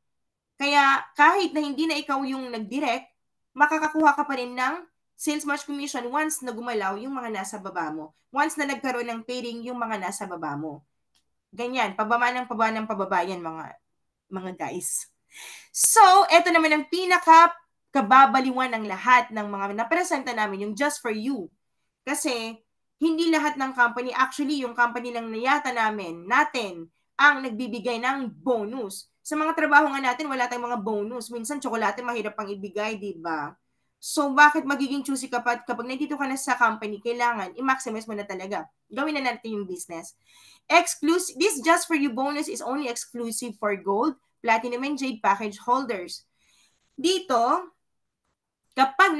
Kaya, kahit na hindi na ikaw yung nag-direct, makakakuha ka pa rin ng sales match commission once na gumalaw yung mga nasa baba mo. Once na nagkaroon ng pairing yung mga nasa baba mo. Ganyan. Pababa ng pababa yan, mga guys. So, eto naman ang kababaliwan ng lahat ng mga napresenta namin, yung Just For You. Kasi, hindi lahat ng company, actually, yung company lang na yata natin, ang nagbibigay ng bonus. Sa mga trabaho nga natin, wala tayong mga bonus. Minsan, tsokolate, mahirap pang ibigay, di ba? So, bakit magiging choosy kapag nandito ka na sa company, kailangan, i-maximize mo na talaga. Gawin na natin yung business. This Just For You bonus is only exclusive for gold, platinum, and jade package holders. Dito, kapag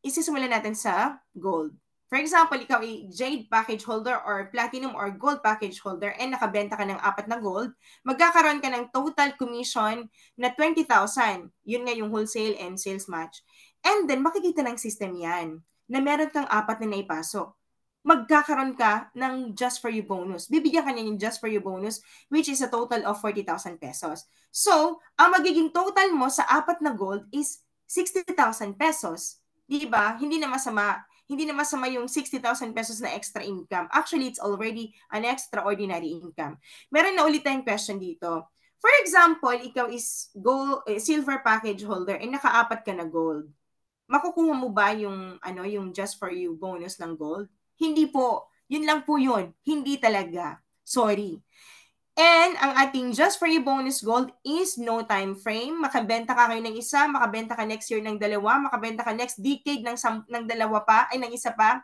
isisimulan natin sa gold. For example, ikaw ay jade package holder or platinum or gold package holder and nakabenta ka ng 4 na gold, magkakaroon ka ng total commission na 20,000. Yun nga yung wholesale and sales match. And then, makikita ng system yan na meron kang 4 na naipasok. Magkakaroon ka ng Just For You bonus. Bibigyan ka niya yung Just For You bonus, which is a total of 40,000 pesos. So, ang magiging total mo sa 4 na gold is 60,000 pesos. Diba? Hindi na masama yung 60,000 pesos na extra income. Actually, it's already an extraordinary income. Meron na ulit tayong question dito. For example, ikaw is silver package holder and naka-4 ka na gold. Makukuha mo ba yung Just For You bonus ng gold? Hindi po. Yun lang po yun. Hindi talaga. Sorry. And ang ating Just For You bonus gold is no time frame. Makabenta ka ngayon ng isa, makabenta ka next year ng 2, makabenta ka next decade ng 2 pa, ay ng isa pa.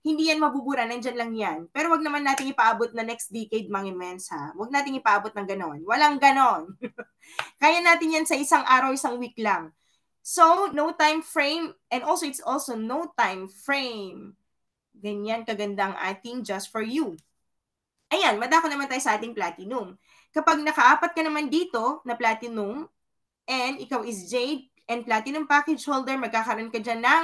hindi yan mabubura, nandyan lang yan. Pero wag naman natin ipaabot na next decade, mga imens, ha? Wag natin ipaabot ng ganon. Walang ganon. Kaya natin yan sa isang araw, isang week lang. So, no time frame, and also it's also no time frame. Ganyan kaganda ang ating Just For You. Ayan, madako naman tayo sa ating platinum. Kapag nakaapat ka naman dito na platinum, and ikaw is Jade and platinum package holder, magkakaroon ka dyan ng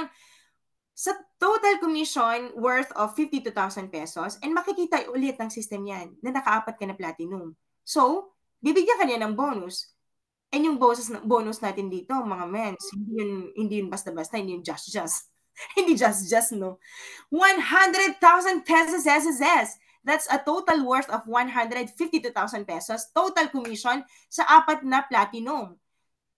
sa total commission worth of 52,000 pesos, and makikita ulit ng system yan na nakaapat ka na platinum. So, bibigyan ka niya ng bonus. And yung bonus natin dito, mga mens, hindi yun basta-basta, hindi yun just. Hindi just, no? 100,000 pesos SSS. That's a total worth of 152,000 pesos total commission sa apat na platinum.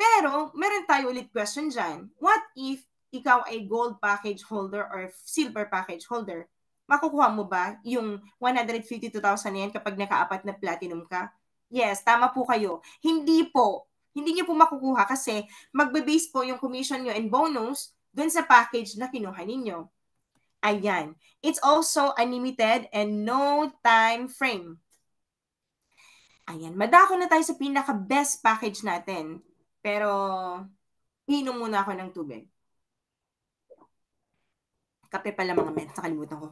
Pero, meron tayo ulit question dyan. What if ikaw ay gold package holder or silver package holder? Makukuha mo ba yung 152,000 na yan kapag nakaapat na platinum ka? Yes, tama po kayo. Hindi po. Hindi niyo po makukuha kasi magbe-base po yung commission nyo and bonus dun sa package na kinuha ninyo. Ayan. It's also unlimited and no time frame. Ayan. Madako na tayo sa pinaka-best package natin. Pero, inom muna ako ng tubig. Kape pala mga men, nakalimutan ko.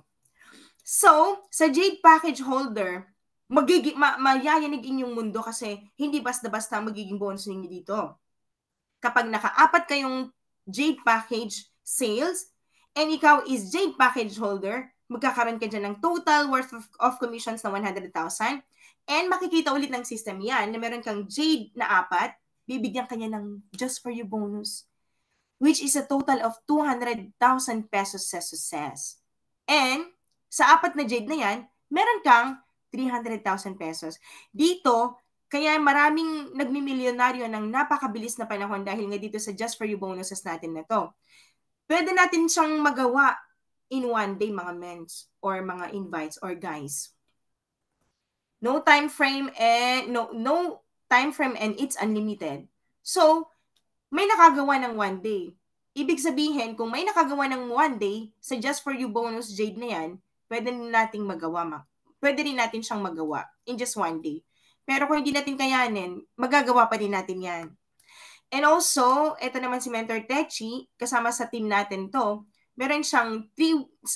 So, sa Jade package holder, mayayanig inyong mundo kasi hindi basta-basta magiging bonus ninyo dito. Kapag nakaapat kayong Jade package sales, and ikaw is Jade package holder, magkakaroon ka dyan ng total worth of commissions na 100,000, and makikita ulit ng system yan na meron kang Jade na apat, bibigyan kanya ng Just For You bonus, which is a total of 200,000 pesos sa success. And, sa apat na Jade na yan, meron kang 300,000 pesos. Dito, kaya maraming nagmimilyonaryo ng napakabilis na panahon dahil nga dito sa Just For You bonuses natin na to. Pwede natin siyang magawa in one day, mga mens, or mga invites, or guys. No time frame and no time frame and it's unlimited. So, may nakagawa ng one day. Ibig sabihin, kung may nakagawa ng one day sa Just For You bonus Jade na yan, pwede natin magawa. Pwede rin natin siyang magawa in just one day. Pero kung hindi natin kayanin, magagawa pa din natin yan. And also, ito naman si Mentor Techi, kasama sa team natin to, meron siyang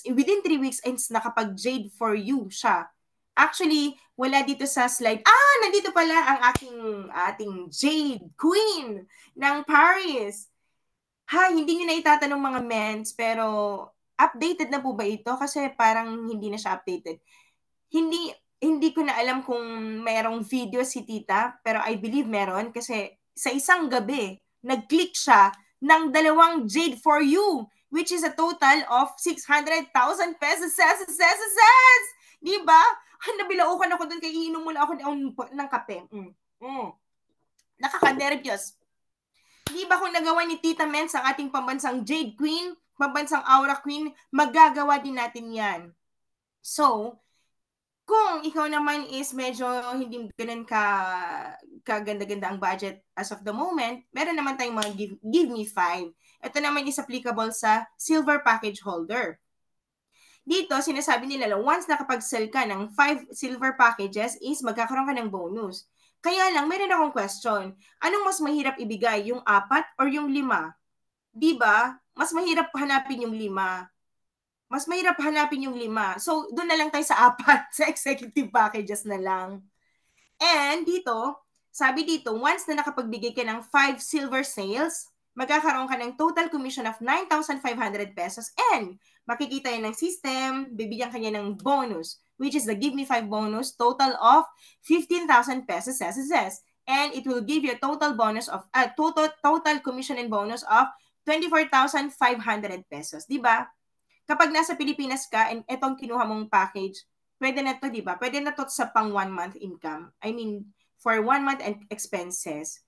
within 3 weeks and nakapag Jade For You siya. Actually, wala dito sa slide. Nandito pala ang ating Jade Queen ng Paris. Hindi nyo na itatanong mga mens, pero updated na po ba ito? Kasi parang hindi na siya updated. Hindi ko na alam kung merong video si tita, pero I believe meron kasi sa isang gabi, nag-click siya ng 2 Jade For You, which is a total of 600,000 pesos. Diba? Nabilaukan ako doon, kaya iinom mula ako ng kape. Nakaka-nervyos. Diba kung nagawa ni Tita Mens ang ating pambansang Jade Queen, pambansang Aura Queen, magagawa din natin yan. So, kung ikaw naman is medyo hindi ganun kaganda-ganda ang budget as of the moment, meron naman tayong mga give me 5. Ito naman is applicable sa silver package holder. Dito, sinasabi nila, once nakapag-sell ka ng 5 silver packages is magkakaroon ka ng bonus. Kaya lang, meron akong question. Anong mas mahirap ibigay? Yung 4 or yung 5? Diba? Mas mahirap hanapin yung 5. Mas mahirap hanapin yung 5. So, doon na lang tayo sa 4, sa executive packages na lang. And dito, sabi dito, once na nakapagbigay ka ng 5 silver sales, magkakaroon ka ng total commission of 9,500 pesos and makikita yan ng system, bibigyan kanya ng bonus, which is the Give Me 5 bonus, total of 15,000 pesos SSS. And it will give you a total bonus of, total commission and bonus of 24,500 pesos. Diba? Kapag nasa Pilipinas ka, and etong kinuha mong package, pwede na to, diba? Pwede na to sa pang 1 month income. I mean, for 1 month expenses.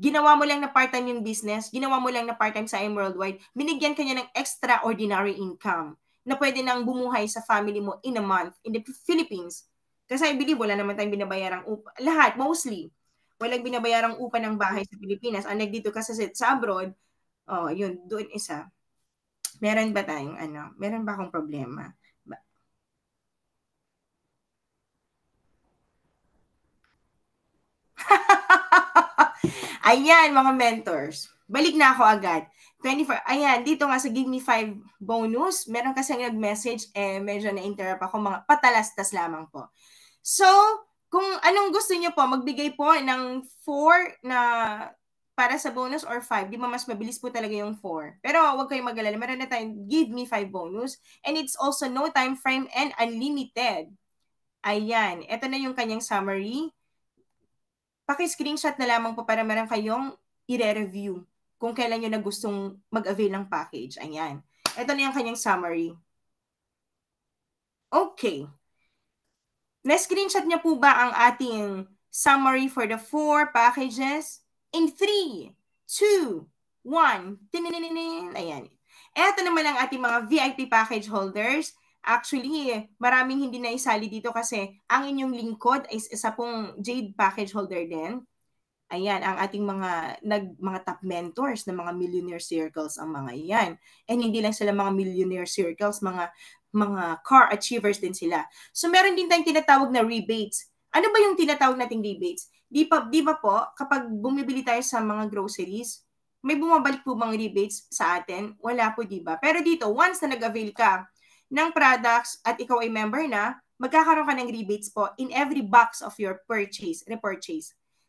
Ginawa mo lang na part-time yung business, ginawa mo lang na part-time sa IM Worldwide, binigyan ka niya ng extraordinary income na pwede nang bumuhay sa family mo in a month in the Philippines. Kasi I believe wala naman tayong binabayarang upa. Lahat, mostly. Walang binabayarang upa ng bahay sa Pilipinas. Unlike dito kasi sa abroad, yun, doon isa. Meron ba tayong meron ba akong problema? Ayan, mga mentors. Balik na ako agad. 24, ayan, dito nga sa Give Me 5 bonus, meron kasi nag-message, medyo na-interrupt ako, mga patalastas lamang po. So, kung anong gusto niyo po, magbigay po ng 4 na para sa bonus or 5. Di ba mas mabilis po talaga yung 4. Pero huwag kayong mag-alala. Meron na tayong Give Me 5 bonus. And it's also no time frame and unlimited. Ayan. Ito na yung kanyang summary. Paki-screenshot na lamang po para meron kayong i-review kung kailan nyo na gustong mag-avail ng package. Ayan. Ito na yung kanyang summary. Okay. Na-screenshot niya po ba ang ating summary for the 4 packages? In 3, 2, 1. Tininin. Ayan. Ito naman ang ating mga VIP package holders. Actually, maraming hindi na isali dito kasi ang inyong lingkod is isa pong Jade package holder din. Ayan, ang ating mga top mentors ng mga millionaire circles ang mga iyan. And hindi lang sila mga millionaire circles, mga car achievers din sila. So meron din tayong tinatawag na rebates. Ano ba yung tinatawag nating rebates? Di ba po, kapag bumibili tayo sa mga groceries, may bumabalik po bang rebates sa atin? Wala po, di ba? Pero dito, once na nag-avail ka ng products at ikaw ay member na, magkakaroon ka ng rebates po in every box of your repurchase.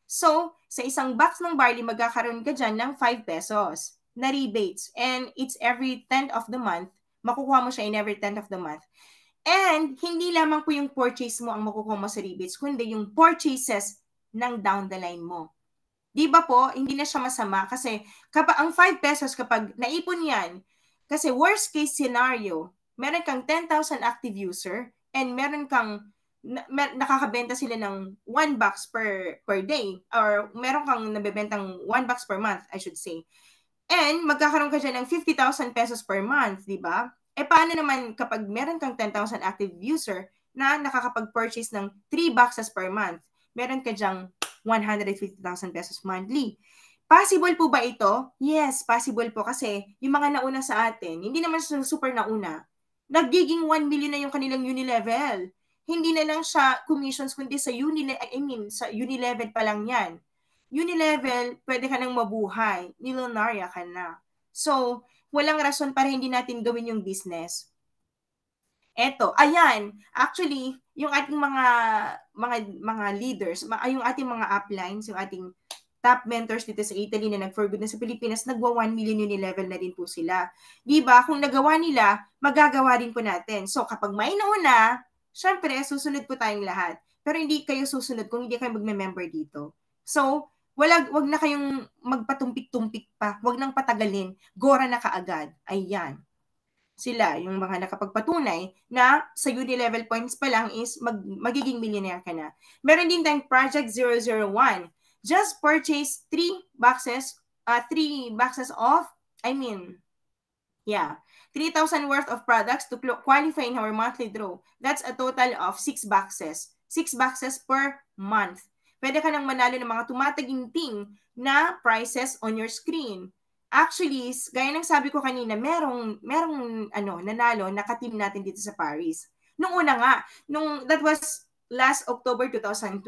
So, sa isang box ng barley, magkakaroon ka dyan ng 5 pesos na rebates. And it's every 10th of the month. Makukuha mo siya in every 10th of the month. And hindi lamang po yung purchase mo ang makukuha mo sa rebates, kundi yung purchases ng down the line mo. Di ba po, hindi na siya masama kasi kapag ang 5 pesos kapag naipon yan, kasi worst case scenario, meron kang 10,000 active user and meron kang nakakabenta sila ng 1 box per day or meron kang nabebentang 1 box per month, I should say. And magkakaroon ka dyan ng 50,000 pesos per month, di ba? Paano naman kapag meron kang 10,000 active user na nakakapag-purchase ng 3 boxes per month? Meron ka dyang 150,000 pesos monthly. Possible po ba ito? Yes, possible po kasi yung mga nauna sa atin, hindi naman super nauna, nagiging 1 million na yung kanilang Unilevel. Hindi na lang siya commissions kundi sa Unilevel pa lang yan. Unilevel, pwede ka nang mabuhay. Milyonarya ka na. So, walang rason para hindi natin gawin yung business. Eto, ayan, actually, yung ating mga leaders, yung ating mga uplines, yung ating top mentors dito sa Italy na nag-for good na sa Pilipinas, nagwa 1 million Unilevel na din po sila. Di ba? Kung nagawa nila, magagawa rin po natin. So, kapag may nauna, syempre, susunod po tayong lahat. Pero hindi kayo susunod kung hindi kayo magme-member dito. So, wag na kayong magpatumpik-tumpik pa. Wag nang patagalin. Gora na kaagad. Ayan. Sila, yung mga nakapagpatunay na sa Unilevel points pa lang is magiging millionaire ka na. Meron din tayong Project 001. Just purchase 3 boxes of, 3,000 worth of products to qualify in our monthly draw. That's a total of 6 boxes. 6 boxes per month. Pwede ka nang manalo ng mga tumataginting na prices on your screen. Actually, gaya ng sabi ko kanina, merong nanalo, naka-team natin dito sa Paris. Nung una nga, that was last October 2023,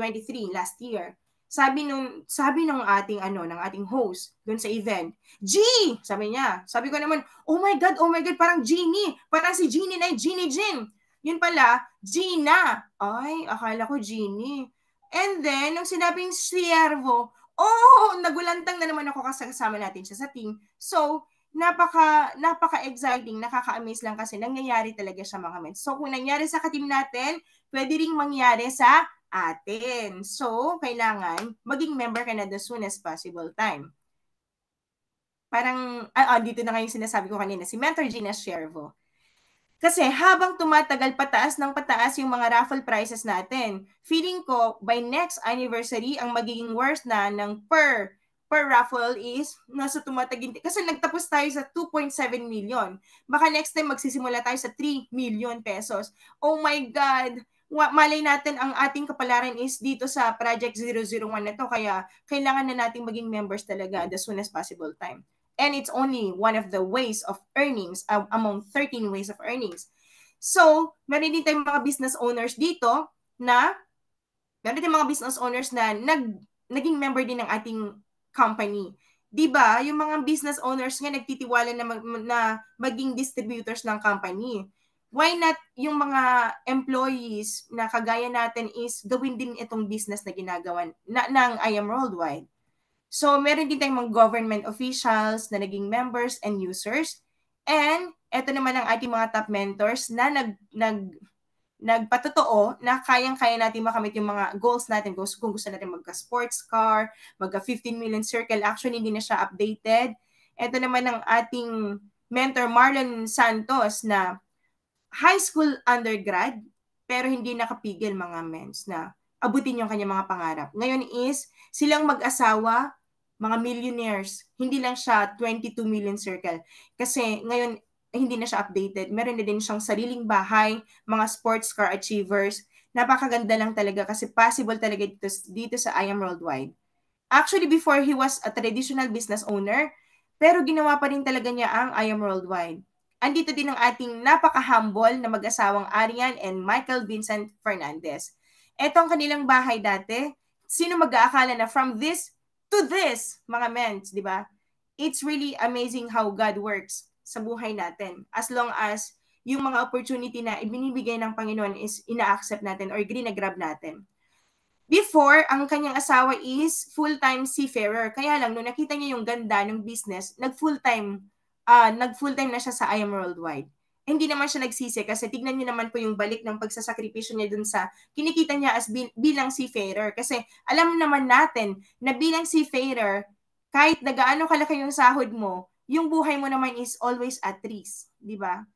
last year. Sabi nung ating ng ating host doon sa event, G, sabi niya. Sabi ko naman, oh my god, parang Genie, parang si Genie na Genie Jin. Yun pala, Gina. Ay, akala ko Genie. And then, nung sinabing siervo, nagulantang na naman ako kasama natin siya sa team. So, napaka-exciting, nakaka-amaze lang kasi nangyayari talaga siya mga men. So, kung nangyari sa ka-team natin, pwede ring mangyari sa atin. So, kailangan maging member ka na the soonest possible time. Parang, dito na nga yung sinasabi ko kanina, si Mentor Gina Siervo. Kasi habang tumatagal pataas ng pataas yung mga raffle prizes natin, feeling ko by next anniversary, ang magiging worth na ng per raffle is nasa tumatagin. Kasi nagtapos tayo sa 2.7 million. Baka next time magsisimula tayo sa 3 million pesos. Oh my God! Malay natin ang ating kapalaran is dito sa Project 001 na to. Kaya kailangan na nating maging members talaga as soon as possible time. And it's only one of the ways of earnings among 13 ways of earnings. So, meron din tayong mga business owners dito na naging member din ng ating company. 'Di ba? Yung mga business owners nga nagtitiwala na maging distributors ng company. Why not yung mga employees na kagaya natin is gawin din itong business na ginagawa ng I Am Worldwide. So, meron din tayong mga government officials na naging members and users. And eto naman ang ating mga top mentors na nagpatotoo na kayang-kaya natin makamit yung mga goals natin. Kung gusto natin magka-sports car, magka-15 million circle, actually hindi na siya updated. Ito naman ang ating mentor Marlon Santos na high school undergrad, pero hindi nakapigil mga mens na abutin yung kanyang mga pangarap. Ngayon is, silang mag-asawa, mga millionaires. Hindi lang siya 22 million circle. Kasi ngayon, hindi na siya updated. Meron na din siyang sariling bahay, mga sports car achievers. Napakaganda lang talaga kasi possible talaga dito sa I Am Worldwide. Actually, before he was a traditional business owner, pero ginawa pa rin talaga niya ang I Am Worldwide. Andito din ang ating napaka-humble na mag-asawang Arian and Michael Vincent Fernandez. Ito ang kanilang bahay dati. Sino mag-aakala na from this to this, mga mens, di ba? It's really amazing how God works sa buhay natin. As long as yung mga opportunity na ibinibigay ng Panginoon is ina-accept natin or grab natin. Before, ang kanyang asawa is full-time seafarer. Kaya lang, nung nakita niya yung ganda ng business, nag-full-time na siya sa I Am Worldwide. Hindi naman siya nagsisi kasi tignan niyo naman po yung balik ng pagsasakripisyo niya dun sa kinikita niya as bilang seafarer. Kasi alam naman natin na bilang seafarer, kahit na gaano kalaki yung sahod mo, yung buhay mo naman is always at risk. Di ba?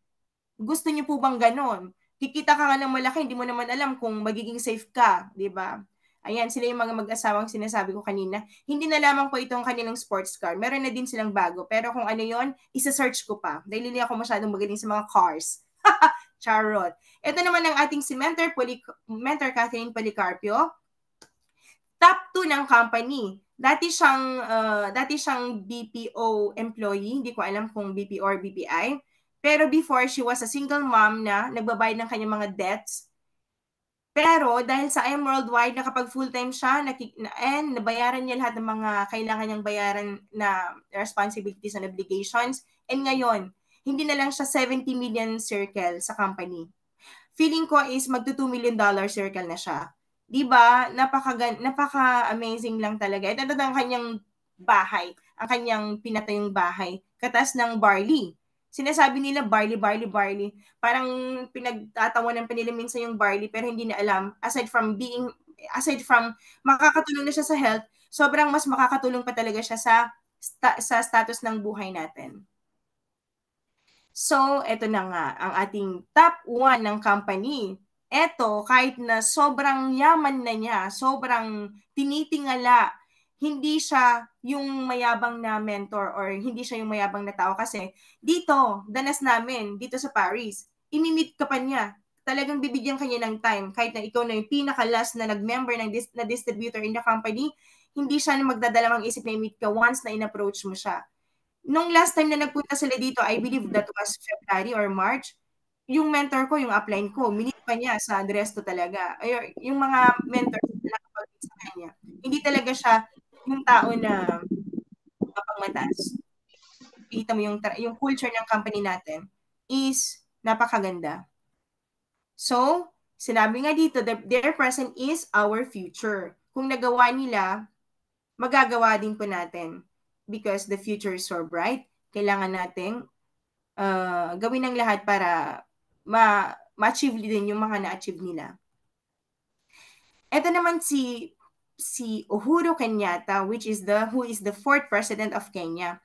Gusto niyo po bang ganon? Kikita ka nga ng malaki, hindi mo naman alam kung magiging safe ka. Di ba? Ayan, sila yung mga mag-asawang sinasabi ko kanina. Hindi na lamang po itong kanilang sports car. Meron na din silang bago. Pero kung ano yon, isa-search ko pa. Dahil hindi ako masyadong magaling sa mga cars. Charot. Ito naman ang ating si Mentor Catherine Policarpio. Top 2 ng company. Dati siyang BPO employee. Hindi ko alam kung BPO or BPI. Pero before, she was a single mom na nagbabayad ng kanyang mga debts. Pero dahil sa I Am Worldwide, nakapag full-time siya, and nabayaran niya lahat ng mga kailangan niyang bayaran na responsibilities and obligations. And ngayon, hindi na lang siya 70 million circle sa company. Feeling ko is magto $2 million circle na siya. Diba? Napaka-amazing lang talaga. Ito ang kanyang bahay, ang kanyang pinatayong bahay, katas ng barley. Sinasabi nila barley. Parang pinagtatawanan pa nila minsan yung barley pero hindi na alam. Aside from makakatulong na siya sa health, sobrang mas makakatulong pa talaga siya sa status ng buhay natin. So, eto na nga, ang ating top 1 ng company. Eto, kahit na sobrang yaman na niya, sobrang tinitingala, hindi siya yung mayabang na mentor or hindi siya yung mayabang na tao kasi dito, danas namin, dito sa Paris, imimit ka pa niya. Talagang bibigyan kanya ng time. Kahit na ikaw na yung pinaka-last na nag-member na distributor in the company, hindi siya na magdadalawang isip na i-meet ka once na in-approach mo siya. Nung last time na nagpunta sila dito, I believe that was February or March, yung mentor ko, yung upline ko, minute pa niya sa Andresto talaga. Ay, yung mga mentors na nakapag-meet sa kanya. Hindi talaga siya yung tao na mapangmataas. Kita mo yung culture ng company natin is napakaganda. So, sinabi nga dito, their present is our future. Kung nagawa nila, magagawa din po natin. Because the future is so bright, kailangan nating gawin ng lahat para ma-achieve din yung mga na-achieve nila. Ito naman si Uhuru Kenyatta, who is the 4th president of Kenya.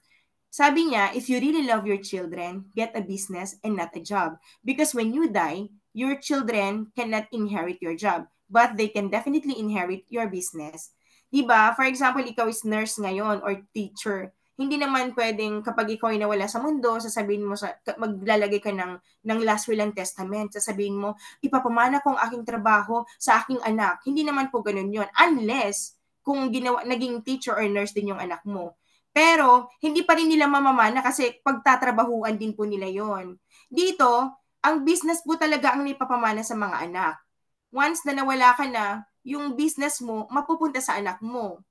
Sabi niya, if you really love your children, get a business and not a job. Because when you die, your children cannot inherit your job, but they can definitely inherit your business. Diba? For example, ikaw is nurse ngayon or teacher. Hindi naman pwedeng kapag ikaw ay nawala sa mundo, sasabihin mo, maglalagay ka ng last will and testament, sasabihin mo, ipapamana ko ang aking trabaho sa aking anak. Hindi naman po ganun yon. Unless, kung naging teacher or nurse din yung anak mo. Pero, hindi pa rin nila mamamana kasi pagtatrabahuan din po nila yon. Dito, ang business po talaga ang ipapamana sa mga anak. Once na nawala ka na, yung business mo, mapupunta sa anak mo.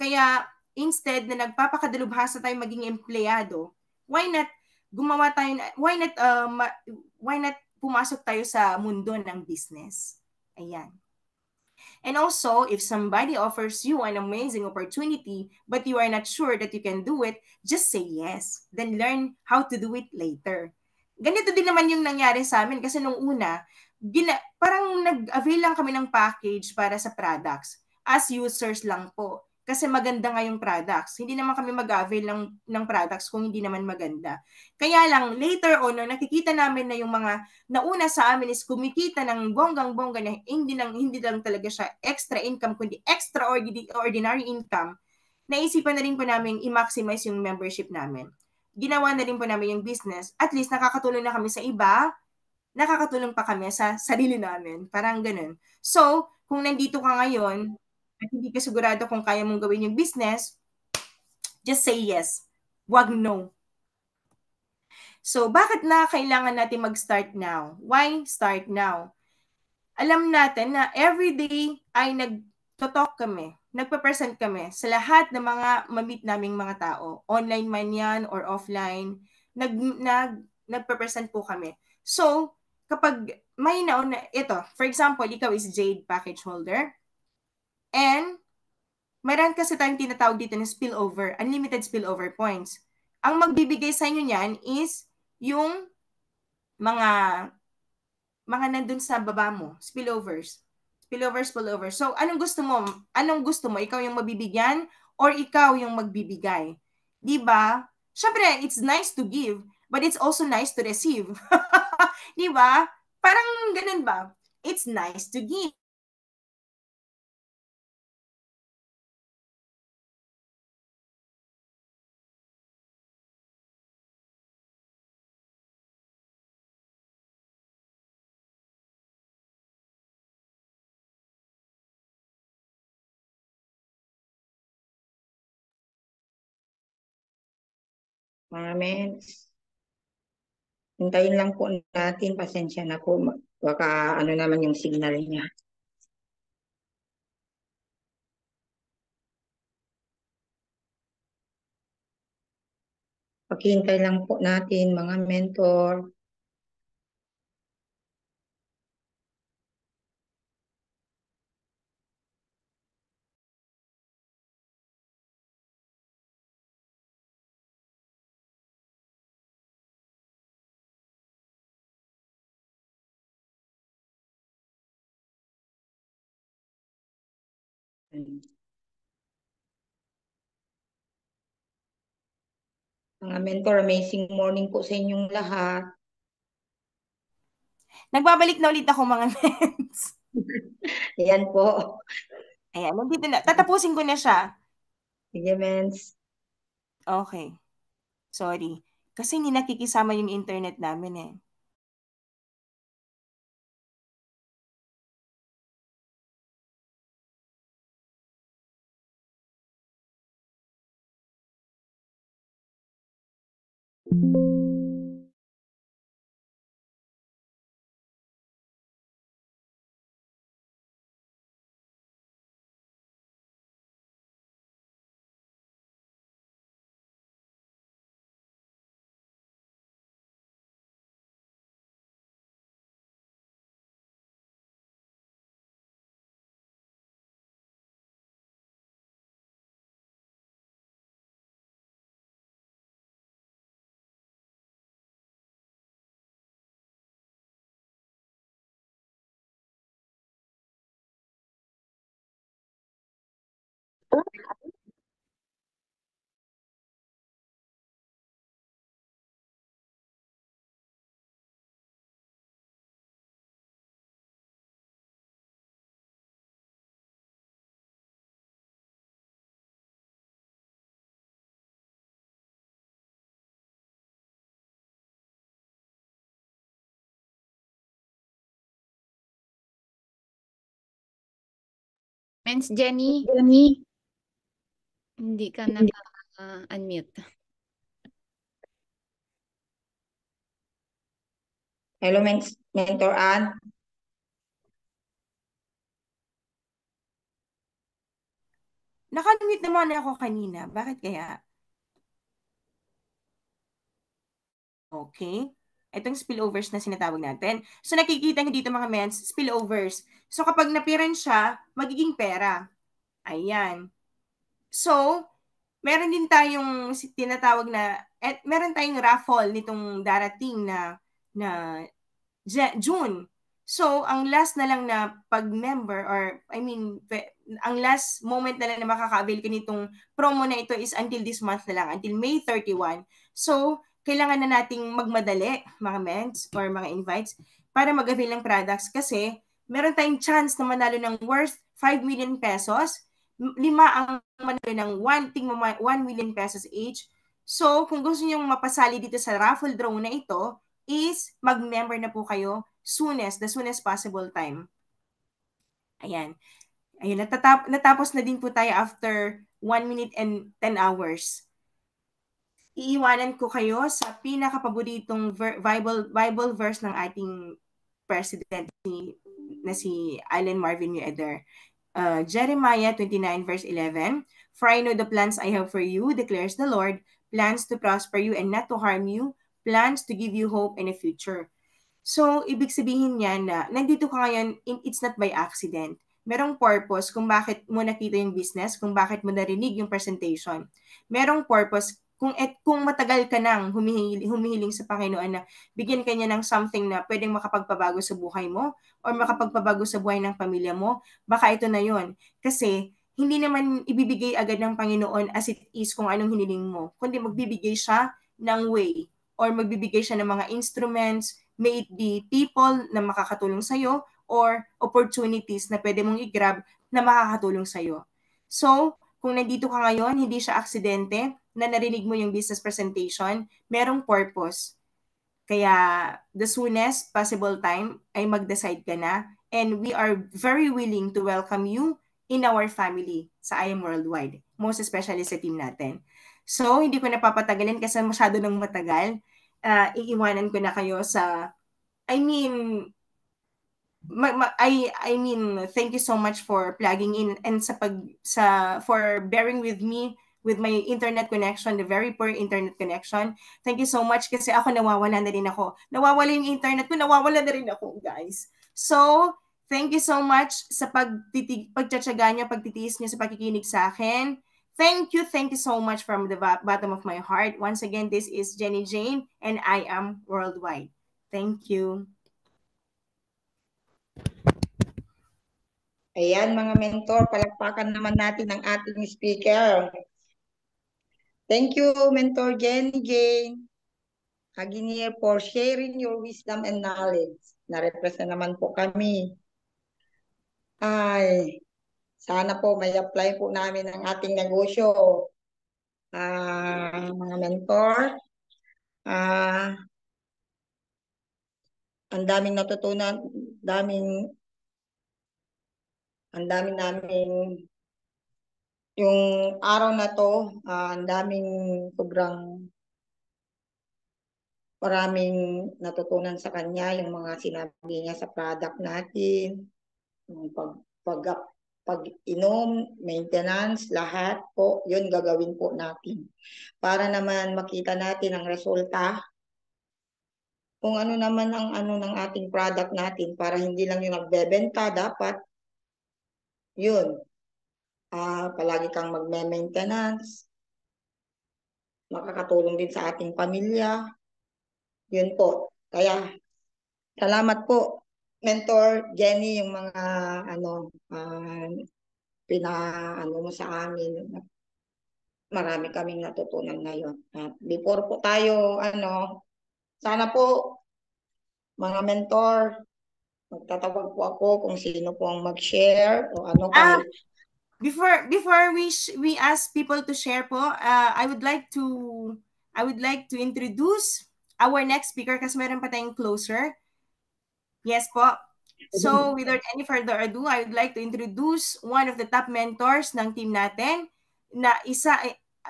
Kaya, instead na nagpapakadalubhasa tayo maging empleyado, why not gumawa tayo, why not pumasok tayo sa mundo ng business? Ayan. And also, if somebody offers you an amazing opportunity, but you are not sure that you can do it, just say yes. Then learn how to do it later. Ganito din naman yung nangyari sa amin kasi nung una, parang nag-avail lang kami ng package para sa products. As users lang po. Kasi maganda nga yung products. Hindi naman kami mag-avail ng products kung hindi naman maganda. Kaya lang, later on, no, nakikita namin na yung mga nauna sa amin is kumikita ng bonggang-bongga na hindi lang talaga siya extra income, kundi extraordinary income, naisipan na rin po namin i-maximize yung membership namin. Ginawa na rin po namin yung business. At least nakakatulong na kami sa iba, nakakatulong pa kami sa sarili namin. Parang ganun. So, kung nandito ka ngayon at hindi ka sigurado kung kaya mong gawin yung business, just say yes. Wag no. So, bakit na kailangan natin mag-start now? Why start now? Alam natin na everyday ay nagto-talk kami, nagpe-present kami sa lahat ng mga ma-meet naming mga tao. Online man yan or offline, nagpe-present po kami. So, kapag may nauna, ito, for example, ikaw is Jade package holder, and meron kasi tayong tinatawag dito ng spillover, unlimited spillover points. Ang magbibigay sa inyo niyan is yung mga nandun sa baba mo, spillovers. Spillovers. So, anong gusto mo? Ikaw yung mabibigyan or ikaw yung magbibigay? 'Di ba? Syempre, it's nice to give, but it's also nice to receive. 'Di ba? Parang ganun ba? It's nice to give. Mga mens, hintayin lang po natin, pasensya na po. Baka ano naman yung signal niya. Paghihintay lang po natin, mga mentor. Mga mentor, amazing morning po sa inyong lahat. Nagbabalik na ulit ako, mga mens. Ayan po. Ayan, nandito na. Tatapusin ko na siya. Sige, mens. Okay. Sorry. Kasi hindi nakikisama yung internet namin eh. Mens Jenny, Jenny. hindi ka naka-unmute. Hello, mentor Ann. Naka-mute naman ako kanina. Bakit kaya? Okay. Itong spillovers na sinatawag natin. So, nakikita nyo dito mga mens, spillovers. So, kapag napiran siya, magiging pera. Ayan. So, meron din tayong tinatawag na, meron tayong raffle nitong darating na June. So, ang last na lang na pag-member or ang last moment na lang na makaka-avail ka nitong promo na ito is until this month na lang, until May 31. So, kailangan na nating magmadali, mga mens or mga invites, para mag-avail ng products kasi meron tayong chance na manalo ng worth 5 million pesos. 5 ang manalo ng 1 million pesos each. So, kung gusto niyo mapasali dito sa raffle draw na ito, is mag-member na po kayo the soonest possible time. Ayan. Ayun, natapos na din po tayo after 1 minute and 10 hours. Iiwanan ko kayo sa pinakapaboritong Bible verse ng ating president na si Allen Marvin Mueder. Jeremiah 29 verse 11, "For I know the plans I have for you, declares the Lord, plans to prosper you and not to harm you, plans to give you hope and a future." So, ibig sabihin niya na nandito ka ngayon, it's not by accident. Merong purpose kung bakit mo nakita yung business, kung bakit mo narinig yung presentation. Merong purpose kung matagal ka nang humihiling sa Panginoon na bigyan ka niya ng something na pwedeng makapagpabago sa buhay mo or makapagpabago sa buhay ng pamilya mo, baka ito na yon. Kasi hindi naman ibibigay agad ng Panginoon as it is kung anong hiniling mo, kundi magbibigay siya ng way or magbibigay siya ng mga instruments, may it be people na makakatulong sa'yo or opportunities na pwede mong i-grab na makakatulong sa'yo. So, kung nandito ka ngayon, hindi siya aksidente na narinig mo yung business presentation, merong purpose. Kaya the soonest possible time ay mag-decide ka na, and we are very willing to welcome you in our family sa I Am Worldwide, most especially sa team natin. So, hindi ko napapatagalin kasi masyado nang matagal. Iiwanan ko na kayo sa, thank you so much for plugging in and for bearing with me with my internet connection, the very poor internet connection. Thank you so much kasi ako nawawala na rin ako. Nawawala yung internet ko, nawawala na rin ako, guys. So, thank you so much sa pagtsatsaga niyo, pagtitiis niyo sa pakikinig sa akin. Thank you so much from the bottom of my heart. Once again, this is Jenny Jane and I Am Worldwide. Thank you. Ayan mga mentor, palakpakan naman natin ang ating speaker. Thank you, Mentor Jenny Jane Aginier, for sharing your wisdom and knowledge. Na-represent naman po kami. Ay, sana po may apply po namin ang ating negosyo. Mga mentor, ang daming natutunan, ang daming namin yung araw na to, ang daming sobrang maraming natutunan sa kanya, yung mga sinabi niya sa product natin, yung pag-inom, maintenance, lahat po, yun gagawin po natin. Para naman makita natin ang resulta, kung ano naman ang ng ating product natin, para hindi lang yung nagbebenta, dapat yun, palagi kang magme-maintenance, makakatulong din sa ating pamilya. Yun po. Kaya, salamat po, Mentor Jenny, yung mga mo sa amin. Marami kaming natutunan ngayon. At before po tayo, sana po, mga mentor, magtatawag po ako kung sino po ang mag-share o kahit. Before we ask people to share po, I would like to introduce our next speaker kasi meron pa tayong closer. Yes po. So, without any further ado, I would like to introduce one of the top mentors ng team natin na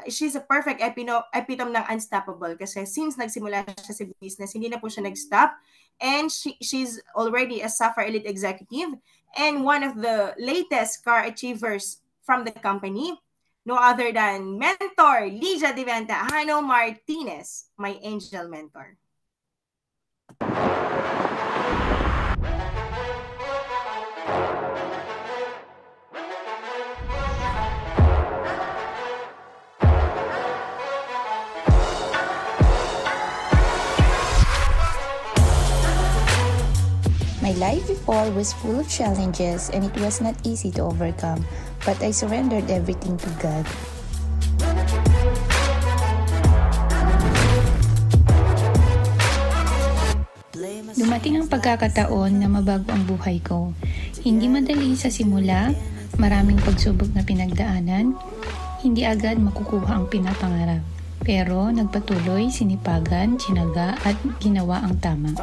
she's a perfect epitome ng unstoppable kasi since nagsimula siya sa business, hindi na po siya nag-stop, and she's already a Sapphire Elite executive and one of the latest car achievers from the company. no other than Mentor Liza Diventahano Martinez, my angel mentor. My life before was full of challenges and it was not easy to overcome, but I surrendered everything to God. Dumating ang pagkakataon na mabago ang buhay ko. Hindi madali sa simula, maraming pagsubok na pinagdaanan, hindi agad makukuha ang pinapangarap. Pero nagpatuloy, sinipagan, tsinaga at ginawa ang tama.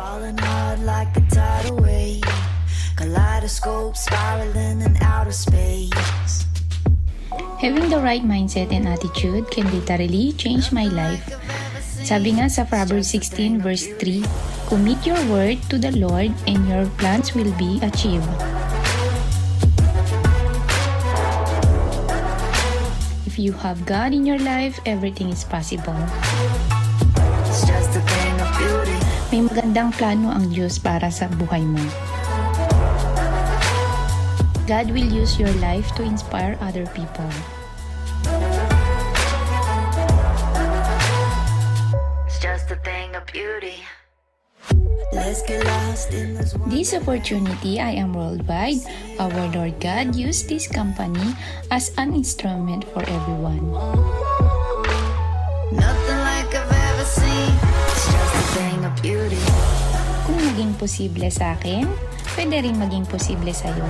Having the right mindset and attitude can literally change my life. Sabi nga sa Proverbs 16 verse 3, commit your word to the Lord and your plans will be achieved. If you have God in your life, everything is possible. May magandang plano ang Diyos para sa buhay mo. God will use your life to inspire other people. It's just a thing of beauty. This opportunity, I Am Worldwide, our Lord God used this company as an instrument for everyone. Nothing like I've ever seen. It's just a thing of beauty. Kung naging posible sa akin, pwede rin maging posible sa'yo.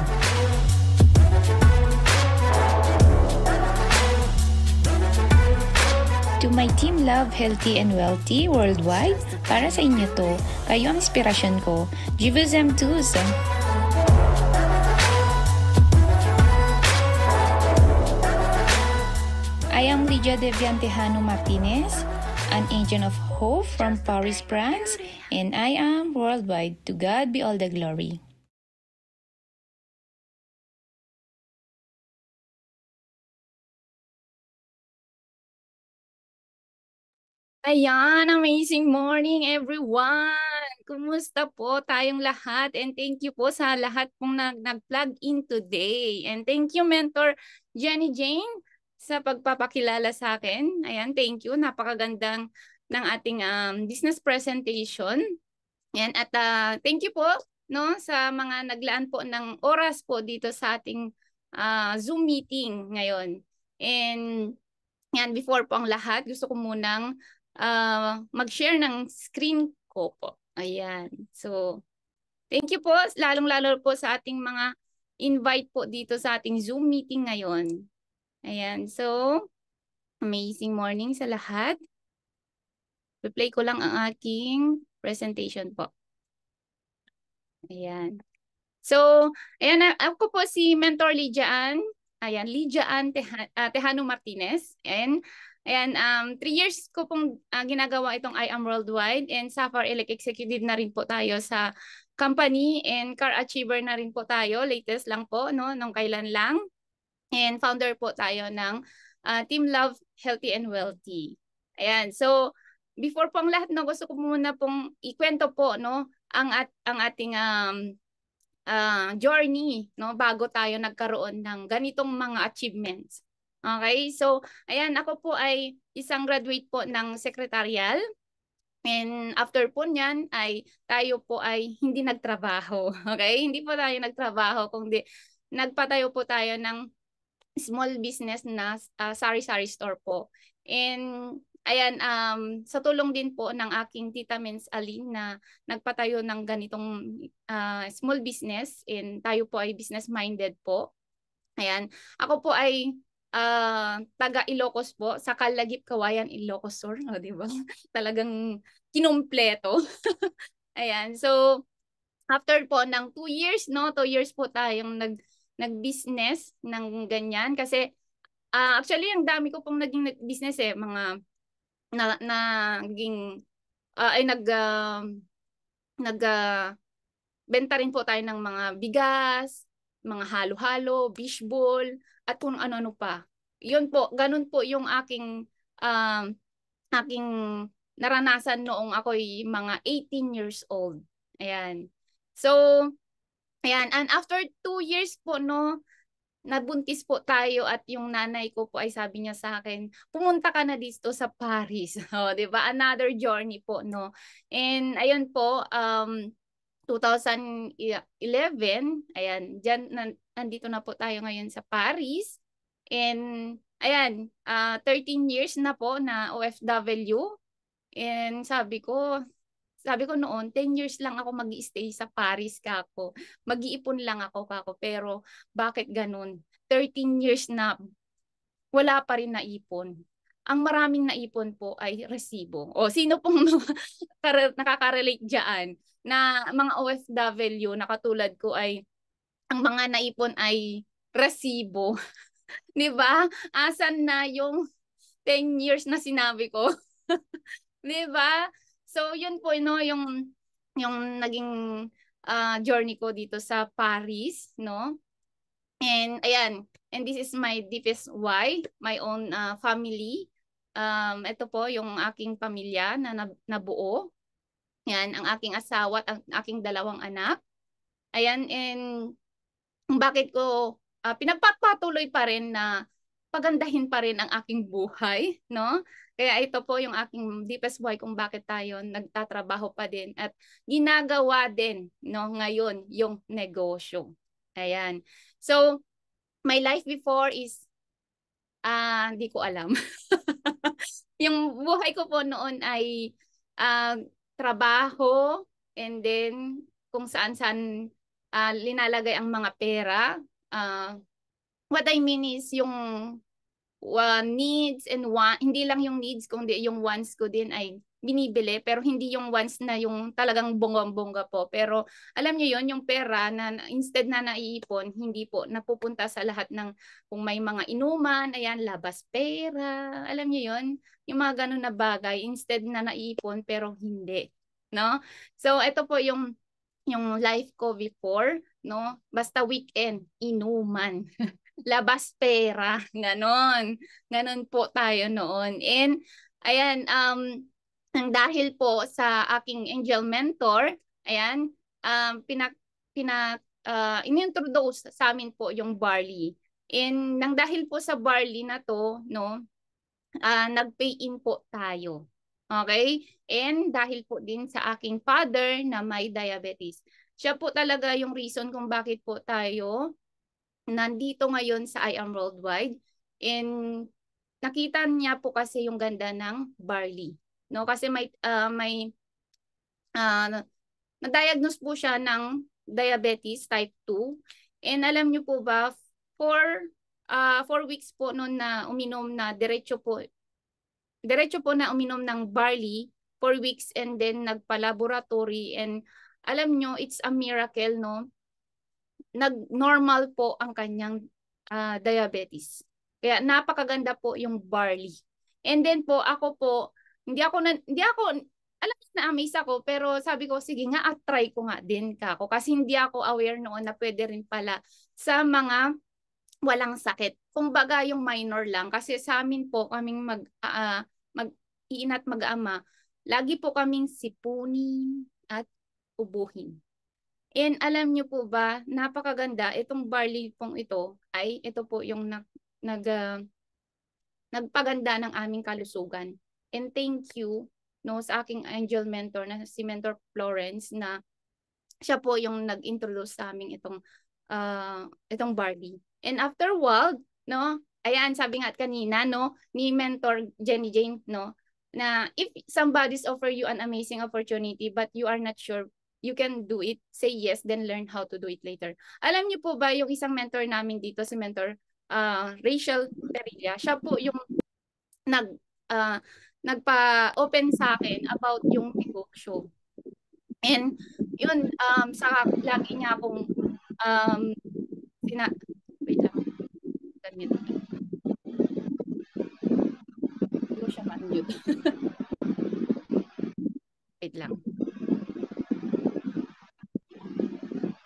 To my team Love, Healthy and Wealthy Worldwide, para sa inyo to, kayo ang inspirasyon ko. Je vous aime tous! I am Liza Diventahano Martinez, an agent of hope from Paris, France, and I am worldwide. To God be all the glory. Ayan, amazing morning everyone! Kumusta po tayong lahat? And thank you po sa lahat pong nag-plug in today. And thank you, Mentor Jenny Jane, sa pagpapakilala sa akin. Ayan, thank you. Napakagandang ng ating business presentation. Ayan, at thank you po no, sa mga naglaan po ng oras po dito sa ating Zoom meeting ngayon. And yan, before po ang lahat, gusto ko munang mag-share ng screen ko po. Ayan. So, thank you po. Lalong-lalo po sa ating mga invite po dito sa ating Zoom meeting ngayon. Ayan. So, amazing morning sa lahat. Replay ko lang ang aking presentation po. Ayan. So, ayan, ako po si Mentor Liza. Ayan, Liza Tejano Martinez. And ayan, 3 years ko pong ginagawa itong I Am Worldwide, and Sapphire Elect Executive na rin po tayo sa company, and Car Achiever na rin po tayo. Latest lang po, no, nung kailan lang. And founder po tayo ng Team Love, Healthy and Wealthy. Ayan, so before pong lahat, no, gusto ko muna pong ikwento po, no, ang ating journey, no, bago tayo nagkaroon ng ganitong mga achievements. Okay, so ayan, ako po ay isang graduate po ng secretarial, and after po niyan ay tayo po ay hindi nagtrabaho. Okay, hindi po tayo nagtrabaho, kundi nagpatayo po tayo ng small business na sari-sari store po. And ayan, sa tulong din po ng aking tita Mens Aline na nagpatayo ng ganitong small business, and tayo po ay business-minded po. Ayan, ako po ay taga Ilocos po, sa Calagip, Kawayan, Ilocos Sur, oh, di ba? Talagang kinumpleto. Ayan, so after po ng 2 years, no, 2 years po tayong nag-business ng ganyan, kasi actually ang dami ko pong naging business mga naging benta rin po tayo ng mga bigas, mga halo-halo, fishball, at kung ano-ano pa. yun po, ganun po yung aking aking naranasan noong ako'y mga 18 years old. Ayan. So, ayan. And after 2 years po, no, nabuntis po tayo at yung nanay ko po ay sabi niya sa akin, pumunta ka na dito sa Paris. O, di ba? Another journey po, no? And ayun po, 2011, ayan, nandito na po tayo ngayon sa Paris. And ayan, 13 years na po na OFW. And sabi ko noon, 10 years lang ako mag-i-stay sa Paris kako. Mag-iipon lang ako kako. Pero bakit ganun? 13 years na wala pa rin naipon. Ang maraming naipon po ay resibo. O sino pong nakaka-relate dyan na mga OFW na katulad ko ay ang mga naipon ay resibo. 'Di ba? Asan na yung 10 years na sinabi ko? 'Di ba? So yun po no yung naging journey ko dito sa Paris, no? And ayan, and this is my deepest why, my own family. Ito po yung aking pamilya na nabuo. Yan, ang aking asawa at ang aking dalawang anak. Ayan, and bakit ko pinagpapatuloy pa rin na pagandahin pa rin ang aking buhay, no? Kaya ito po yung aking deepest why kung bakit tayo nagtatrabaho pa din at ginagawa din, no, ngayon yung negosyo. Ayan. So, my life before is hindi ko alam. Yung buhay ko po noon ay trabaho and then kung saan-saan linalagay ang mga pera. What I mean is yung needs and hindi lang yung needs kundi yung wants ko din ay binibili pero hindi yung wants na yung talagang bonggang-bongga po. Pero alam niyo yon yung pera na instead na naiipon, hindi po napupunta sa lahat ng kung may mga inuman, ayan, labas pera. Alam niyo yon yung mga ganun na bagay instead na naiipon pero hindi, no? So ito po yung life ko before, no? Basta weekend, inuman. Labas pera, ganon. Ganon po tayo noon. And ayan, dahil po sa aking angel mentor, ayan, inintroduce sa amin po yung barley. And nang dahil po sa barley na to, no, nag-pay in po tayo. Okay? And dahil po din sa aking father na may diabetes. Siya po talaga yung reason kung bakit po tayo nandito ngayon sa I Am Worldwide. And nakita niya po kasi yung ganda ng barley. No? Kasi may na-diagnose po siya ng diabetes type 2. And alam niyo po ba, 4 weeks po noon na uminom na diretso po na uminom ng barley 4 weeks and then nagpa-laboratory and alam nyo, it's a miracle, no? Nag-normal po ang kanyang diabetes. Kaya napakaganda po yung barley. And then po, ako po, hindi ako alam na amaze ako, pero sabi ko, sige nga, at-try ko nga din kako. Kasi hindi ako aware noon na pwede rin pala sa mga walang sakit. Kumbaga yung minor lang. Kasi sa amin po, kaming mag-iina at mag-ama, lagi po kaming sipunin at ubuhin. And alam niyo po ba, napakaganda, itong barley pong ito, ay ito po yung nagpaganda ng aming kalusugan. And thank you, no, sa aking angel mentor na si Mentor Florence na siya po yung nag-introduce sa amin itong barley. And afterward, no, ayan, sabi nga kanina, no, ni Mentor Jenny Jane, no, na if somebody's offer you an amazing opportunity but you are not sure you can do it, say yes, then learn how to do it later. Alam niyo po ba yung isang mentor namin dito, si Mentor Rachel Perilla, siya po yung nagpa-open sa akin about yung negosyo. And yun, lagi niya akong wait lang. Ganyan. Hindi ko siya ma-mute. Wait lang.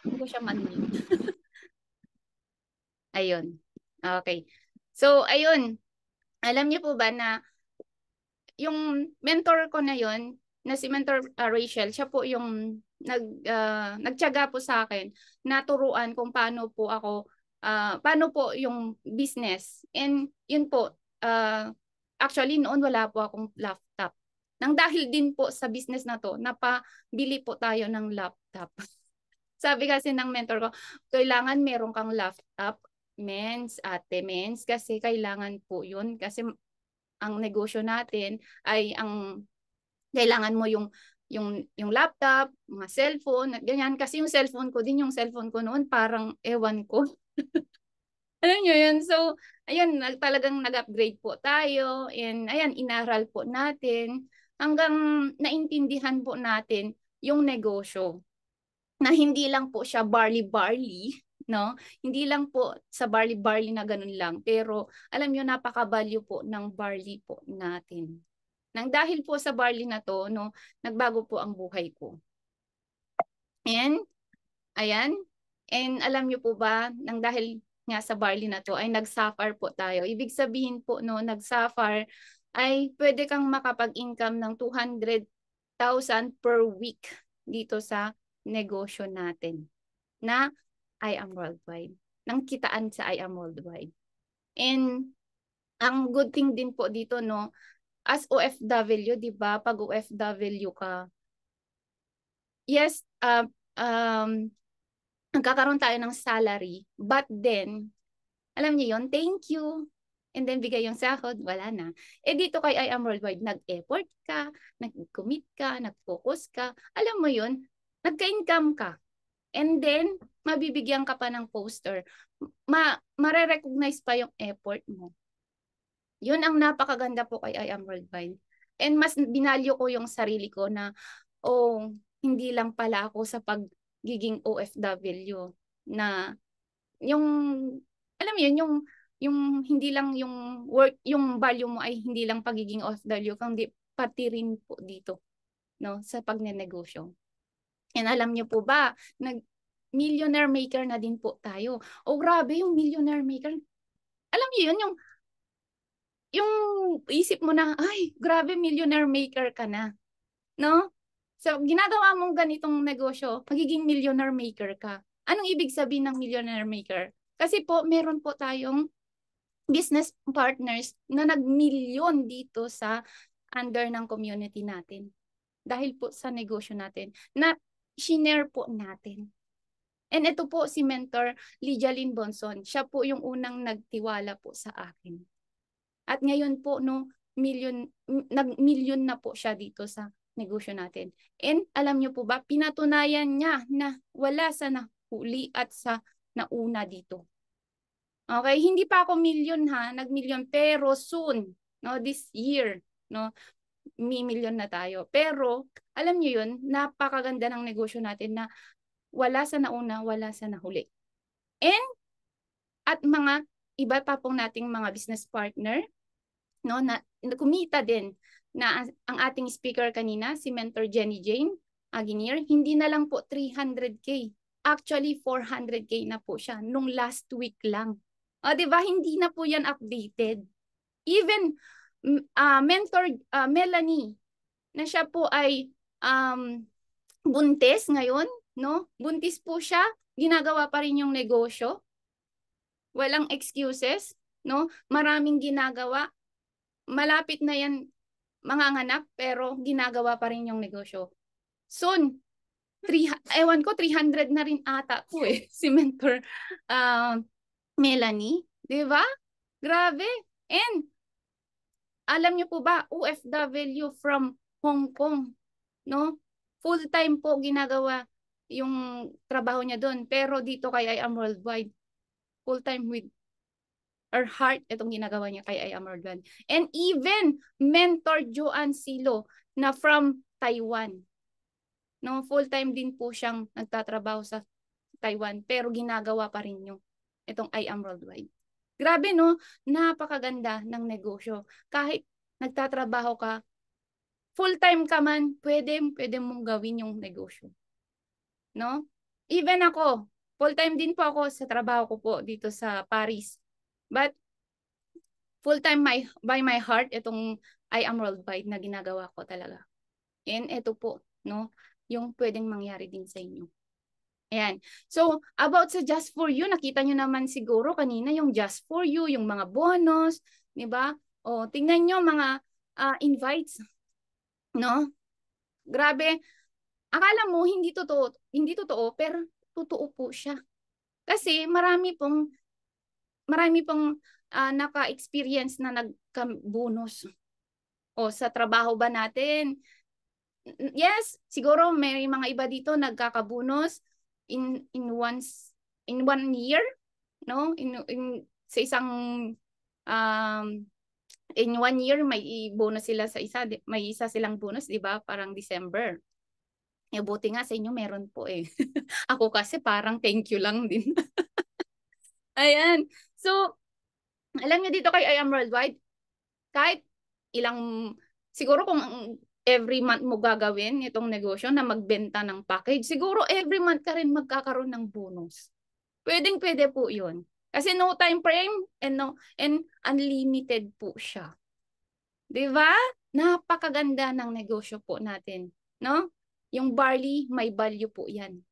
Hindi ko siya ma-mute. Ayun. Okay. So, ayun. Alam niyo po ba na yung mentor ko na yon na si Mentor Rachel, siya po yung nagtiyaga po sa akin na turuan kung paano po ako, paano po yung business. And yun po, actually noon wala po akong laptop. Nang dahil din po sa business na to, napabili po tayo ng laptop. Sabi kasi ng mentor ko, kailangan meron kang laptop, ate mens, kasi kailangan po yun. Kasi ang negosyo natin ay kailangan mo yung laptop, mga cellphone, ganyan. Kasi yung cellphone ko din, yung cellphone ko noon parang ewan ko. Alam nyo yun? So, ayun, talagang nag-upgrade po tayo. And ayan, inaral po natin hanggang naintindihan po natin yung negosyo. Na hindi lang po siya barley-barley, no? Hindi lang po sa barley-barley na ganun lang. Pero alam nyo, napaka-value po ng barley po natin. Nang dahil po sa barley na to, no, nagbago po ang buhay ko. And, ayan. And alam nyo po ba, nang dahil nga sa barley na to, ay nag-suffer po tayo. Ibig sabihin po, no, nag-suffer, ay pwede kang makapag-income ng 200,000 per week dito sa negosyo natin na I Am Worldwide. Nang kitaan sa I Am Worldwide. And ang good thing din po dito, no, as OFW, di ba, pag OFW ka, yes, nagkakaroon tayo ng salary, but then, alam niyo yon, thank you, and then bigay yung sahod, wala na. Eh dito kay I Am Worldwide, nag-effort ka, nag-commit ka, nag-focus ka, alam mo yun, nagka-income ka. And then, mabibigyan ka pa ng poster. Mare-recognize pa yung effort mo. Yun ang napakaganda po kay I Am Worldwide. And mas binalyo ko yung sarili ko na, oh, hindi lang pala ako sa pagiging OFW na yung, alam mo yun, yung hindi lang yung work, yung value mo ay hindi lang pagiging OFW, kundi pati rin po dito, no, sa pagnenegosyo. And alam niyo po ba, millionaire maker na din po tayo. Oh, grabe yung millionaire maker. Alam niyo yun, yung isip mo na, ay, grabe, millionaire maker ka na. No? So, ginagawa mong ganitong negosyo, magiging millionaire maker ka. Anong ibig sabihin ng millionaire maker? Kasi po, meron po tayong business partners na nag-milyon dito sa under ng community natin. Dahil po sa negosyo natin, na shinare po natin. And ito po si Mentor Lijalyn Bonson. Siya po yung unang nagtiwala po sa akin. At ngayon po, no, nag-milyon na po siya dito sa negosyo natin. And alam niyo po ba, pinatunayan niya na wala sa nahuli at sa nauna dito. Okay, hindi pa ako milyon ha, nag-milyon, pero soon, no, this year, no, milyon na tayo. Pero alam niyo yun, napakaganda ng negosyo natin na wala sa nauna, wala sa nahuli. And at mga iba pa pong nating mga business partner, no, na kumita din na ang ating speaker kanina, si Mentor Jenny Jane Aguinier, hindi na lang po 300K. Actually, 400K na po siya nung last week lang. O, di ba? Hindi na po yan updated. Even Mentor Melanie, na siya po ay buntis ngayon, no? Buntis po siya, ginagawa pa rin yung negosyo. Walang excuses, no? Maraming ginagawa. Malapit na yan manganganak, pero ginagawa pa rin yung negosyo. Soon, ewan ko, 300 na rin ata ko eh, si Mentor Melanie. Di ba? Grabe. And, alam niyo po ba, OFW from Hong Kong, no? Full-time po ginagawa yung trabaho niya doon. Pero dito kay I Am Worldwide, full-time with her heart, itong ginagawa niya kay I Am Worldwide. And even Mentor Joanne Silo na from Taiwan. No, full-time din po siyang nagtatrabaho sa Taiwan, pero ginagawa pa rin yung itong I Am Worldwide. Grabe, no? Napakaganda ng negosyo. Kahit nagtatrabaho ka, full-time ka man, pwede mong gawin yung negosyo. No? Even ako, full-time din po ako sa trabaho ko po dito sa Paris. But full-time by my heart itong I Am Worldwide na ginagawa ko talaga. And ito po, no, yung pwedeng mangyari din sa inyo. Ayan. So, about sa Just For You, nakita nyo naman siguro kanina yung Just For You, yung mga bonus, di ba? O, tingnan nyo mga invites, no? Grabe. Akala mo hindi totoo, pero totoo po siya. Kasi marami pong naka-experience na nagka-bonus. O, sa trabaho ba natin? Yes, siguro may mga iba dito nagkaka-bonus in 1 year, no? Sa isang in 1 year may bonus sila sa isa, may isa silang bonus, 'di ba? Parang December. Eh, buti nga sa inyo meron po eh. Ako kasi parang thank you lang din. Ayan. So, alam niyo dito kay I Am Worldwide, kahit siguro kung every month mo gagawin itong negosyo na magbenta ng package, siguro every month ka rin magkakaroon ng bonus. Pwede po yun. Kasi no time frame and unlimited po siya. Diba? Napakaganda ng negosyo po natin. No? Yung barley, may value po yan.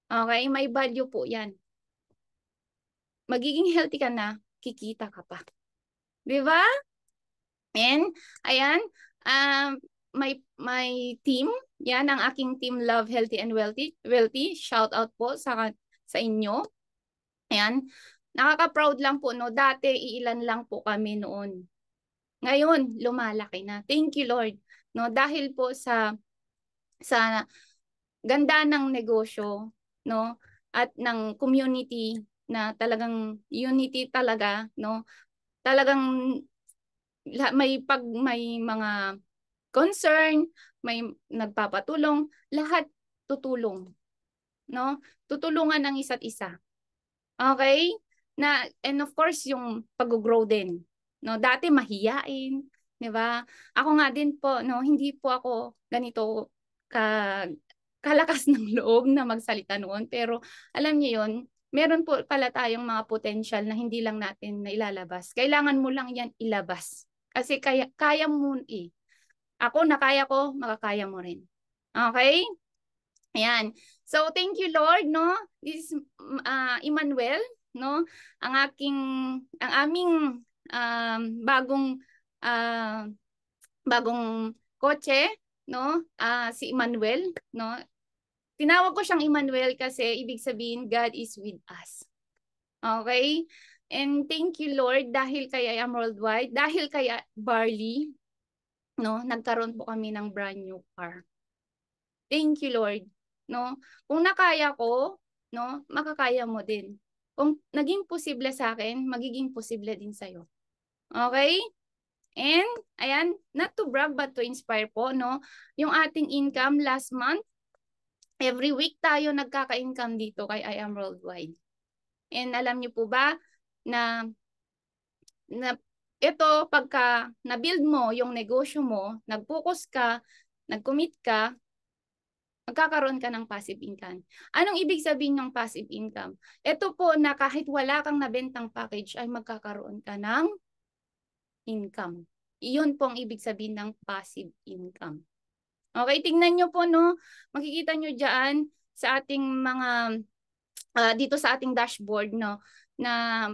Okay? May value po yan. Magiging healthy ka na, kikita ka pa. Diba? And, ayan, my team, yan ang aking team Love Healthy and Wealthy. Shout out po sa inyo. Ayan, nakaka-proud lang po, no? Dati, iilan lang po kami noon. Ngayon, lumalaki na. Thank you, Lord. No? Dahil po sa ganda ng negosyo, no? At ng community na talagang unity talaga, no? Talagang may mga concern, may nagpapatulong, lahat tutulong, no? Tutulungan ng isa't isa. Okay? And of course, yung pag-grow din, no? Dati mahiyain, 'di ba? Ako nga din po, no, hindi po ako ganito kalakas ng loob na magsalita noon, pero alam niyo 'yon, meron po pala tayong mga potential na hindi lang natin nailalabas. Kailangan mo lang 'yan ilabas. Kasi kaya mo eh. Ako, nakaya ko, makakaya mo rin. Okay? Ayan. So, thank you, Lord, no? This is Emmanuel, no? Ang aming bagong kotse, no? Si Emmanuel, no? Tinawag ko siyang Emmanuel kasi ibig sabihin God is with us. Okay? And thank you, Lord, dahil kay I Am Worldwide, dahil kay Barley, no, nagkaroon po kami ng brand new car. Thank you, Lord. No? Kung nakaya ko, no, makakaya mo din. Kung naging posible sa akin, magiging posible din sa'yo. Okay? And, ayan, not to brag but to inspire po, no? Yung ating income last month, every week tayo nagkaka-income dito kay I Am Worldwide. And alam niyo po ba na ito, pagka na-build mo yung negosyo mo, nag-focus ka, nag-commit ka, magkakaroon ka ng passive income. Anong ibig sabihin ng passive income? Ito po na kahit wala kang nabentang package ay magkakaroon ka ng income. Iyon po ang ibig sabihin ng passive income. Okay, tingnan nyo po, no? Makikita nyo dyan sa ating mga, dito sa ating dashboard, no? Na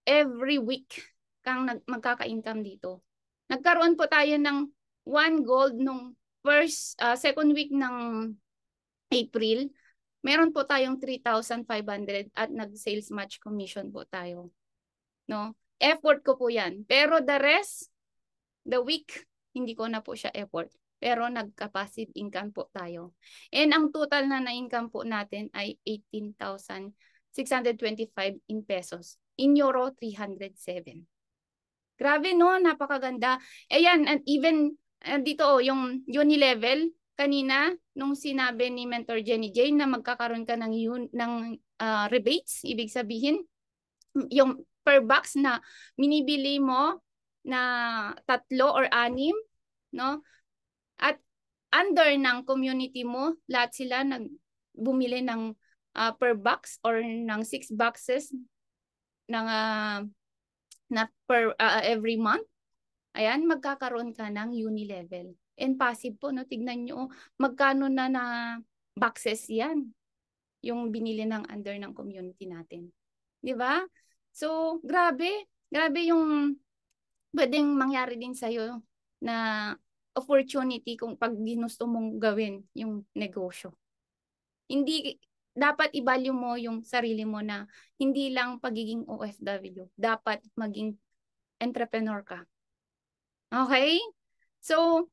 every week kang magkaka-income dito. Nagkaroon po tayo ng 1 gold nung second week ng April. Meron po tayong 3,500 at nag-sales match commission po tayo. No? Effort ko po yan. Pero the rest, the week, hindi ko na po siya effort. Pero nagka-passive income po tayo. And ang total na na-income po natin ay 18,625 in pesos. In euro, 307. Grabe, no? Napakaganda. Ayan, and even dito, yung Unilevel, kanina, nung sinabi ni Mentor Jenny Jane na magkakaroon ka ng rebates, ibig sabihin, yung per box na minibili mo na 3 or 6, no? At under ng community mo, lahat sila bumili ng per box or ng 6 boxes ng na every month, ayan, magkakaroon ka ng uni level. And passive po, no? Tignan nyo, magkano na boxes yan, yung binili ng under ng community natin. Di ba? So, grabe yung pwedeng mangyari din sa'yo na opportunity kung pag ginusto mong gawin yung negosyo. Hindi, dapat i-value mo yung sarili mo na hindi lang pagiging OFW. Dapat maging entrepreneur ka. Okay? So,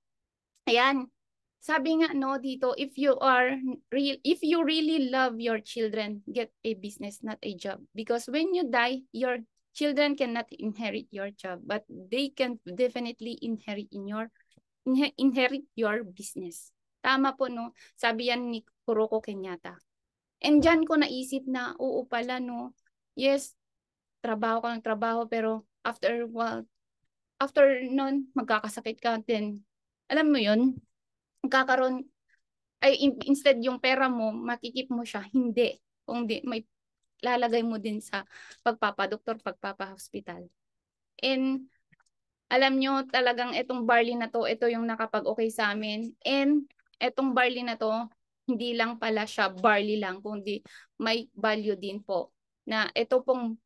ayan. Sabi nga no dito, if you really love your children, get a business, not a job. Because when you die, your children cannot inherit your job, but they can definitely inherit your business. Tama po, no? Sabi yan ni Kuroko Kenyatta. And dyan ko naisip na, oo pala, no? Yes, trabaho ka ng trabaho, pero after nun, magkakasakit ka din. Alam mo yun? Magkakaroon, instead yung pera mo, makikip mo siya. Hindi. Kung di, may lalagay mo din sa pagpapadoktor, pagpapahospital. And alam nyo, talagang itong barley na to, ito yung nakapag-okay sa amin. And itong barley na to, hindi lang pala siya barley lang, kundi may value din po. Na ito pong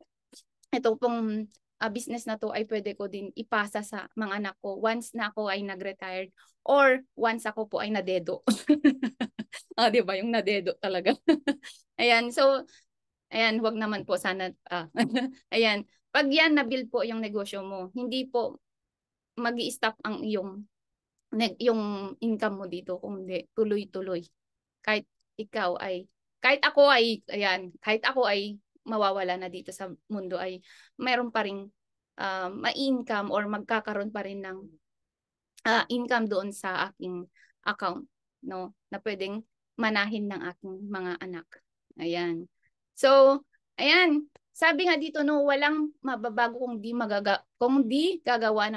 business na to ay pwede ko din ipasa sa mga anak ko once na ako ay nag-retired or once ako po ay nadedo. Di ba? Yung nadedo talaga. Ayan, so, ayan, wag naman po sana. Ayan, pag yan na-build po yung negosyo mo, hindi po mag-i-stop ang yung income mo dito, kundi tuloy-tuloy. Kahit ako ay mawawala na dito sa mundo, ay mayroon pa ring ma-income or magkakaroon pa rin ng income doon sa aking account, no, na pwedeng manahin ng aking mga anak. Ayan. So, ayan, sabi nga dito, no, walang mababago kung di gagawa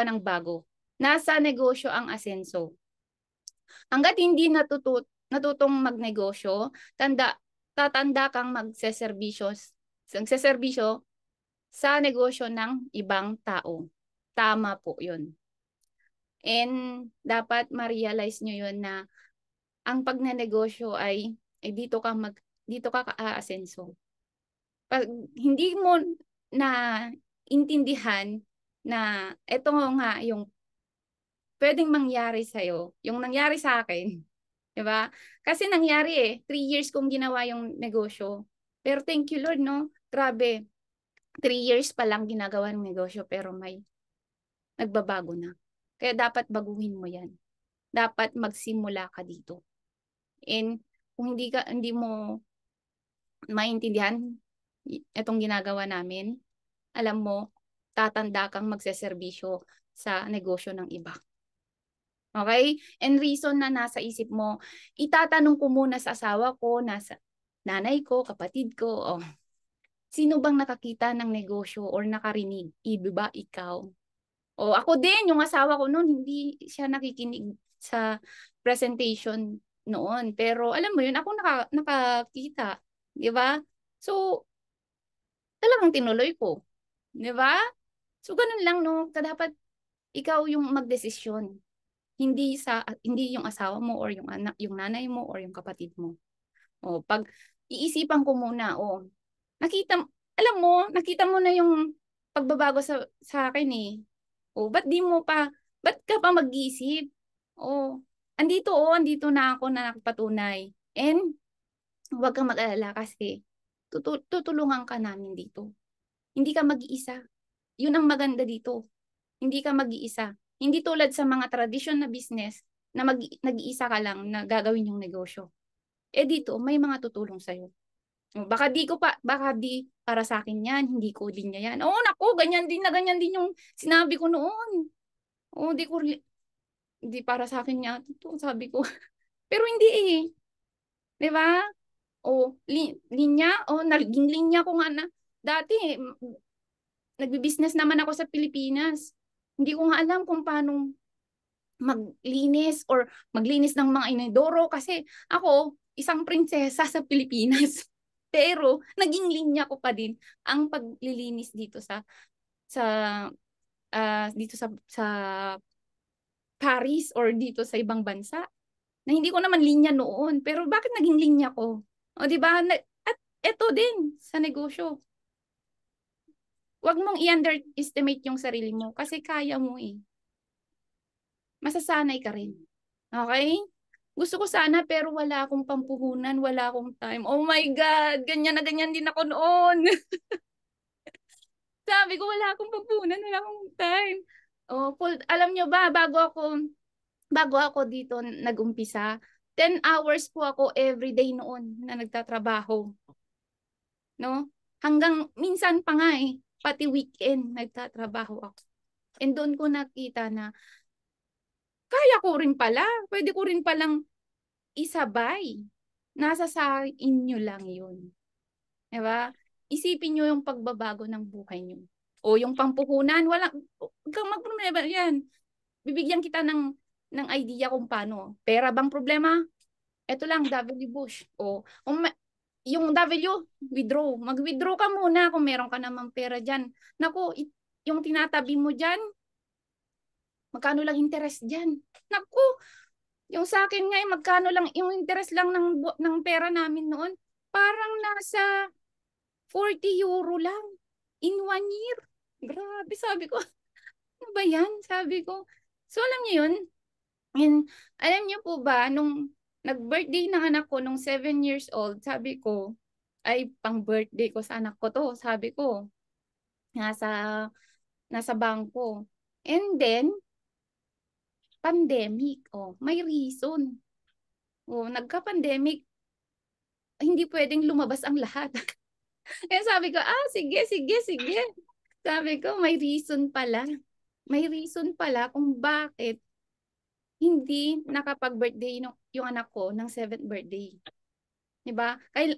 ng bago. Nasa negosyo ang asenso. Hangga't hindi natutong magnegosyo, tatanda kang magseserbisyo sa negosyo ng ibang tao. Tama po yun. And dapat ma-realize nyo yun na ang pagnenegosyo ay dito ka ka-aasenso. Pag hindi mo na intindihan na ito nga yung pwedeng mangyari sa'yo, yung nangyari sa akin, di ba? Kasi nangyari 3 years kong ginawa yung negosyo. Pero thank you Lord, no? Grabe, 3 years pa lang ginagawa ng negosyo, pero may nagbabago na. Kaya dapat baguhin mo yan. Dapat magsimula ka dito. And kung hindi mo maintindihan itong ginagawa namin, alam mo, tatanda kang magseserbisyo sa negosyo ng iba. Okay? And reason na nasa isip mo, itatanong ko muna sa asawa ko, nasa nanay ko, kapatid ko, sino bang nakakita ng negosyo or nakarinig? Iba ikaw? O ako din, yung asawa ko noon, hindi siya nakikinig sa presentation noon. Pero alam mo yun, ako nakakita. Di ba? So, talagang tinuloy ko. Di ba? So, ganun lang, no? Dapat ikaw yung magdesisyon. Hindi yung asawa mo or yung anak, yung nanay mo or yung kapatid mo. O, pag iisipan ko muna, nakita mo na yung pagbabago sa akin eh. O, ba't ka pa mag-iisip? Andito na ako na nakapatunay. And, huwag kang mag-alala kasi tutulungan ka namin dito. Hindi ka mag-iisa. Yun ang maganda dito. Hindi ka mag-iisa. Hindi tulad sa mga tradisyon na business na nag-iisa ka lang na gagawin yung negosyo. Dito, may mga tutulong sa'yo. Baka di para sa akin yan, hindi ko din niya yan. Naku, ganyan din yung sinabi ko noon. Hindi para sa akin yan. Ito, sabi ko. Pero hindi eh. Di ba? Naging linya ko nga na. Dati, nagbi-business naman ako sa Pilipinas. Hindi ko nga alam kung paano maglinis ng mga inodoro kasi ako, isang prinsesa sa Pilipinas. Pero naging linya ko pa din ang paglilinis dito sa sa Paris or dito sa ibang bansa. Na hindi ko naman linya noon, pero bakit naging linya ko? O di ba? At eto din sa negosyo. Huwag mong i-underestimate yung sarili mo kasi kaya mo eh. Masasanay ka rin. Okay? Gusto ko sana pero wala akong pampuhunan, wala akong time. Oh my God! Ganyan na ganyan din ako noon. Sabi ko wala akong pampuhunan, wala akong time. Oh, alam nyo ba, bago ako dito nag-umpisa, 10 hours po ako everyday noon na nagtatrabaho. No? Hanggang minsan pa nga eh, pati weekend nagtatrabaho ako. And doon ko nakita na kaya ko rin pala, pwede ko rin palang isabay. Nasa sa inyo lang yun. Diba? Isipin nyo yung pagbabago ng buhay nyo. O yung pampuhunan, wala, huwag kang magproblema yan. Bibigyan kita ng idea kung paano. Pera bang problema? Ito lang, W Bush. O yung W, withdraw. Mag-withdraw ka muna kung meron ka namang pera dyan. Naku, yung tinatabi mo dyan, magkano lang interest dyan? Naku, yung sa akin ngayon, magkano lang, yung interest lang ng pera namin noon, parang nasa 40 euro lang in 1 year. Grabe, sabi ko, ano ba yan? Sabi ko. So, alam niyo yun? And, alam niyo po ba, nung nag-birthday ng anak ko, nung 7 years old, sabi ko, ay, pang-birthday ko sa anak ko to, sabi ko, nasa bangko. And then, pandemic. Oh, may reason. Oh, nagka-pandemic, hindi pwedeng lumabas ang lahat. Kaya sabi ko, sige. Sabi ko, may reason pala. May reason pala kung bakit hindi nakapag-birthday yung anak ko ng 7th birthday. Diba? Kaya,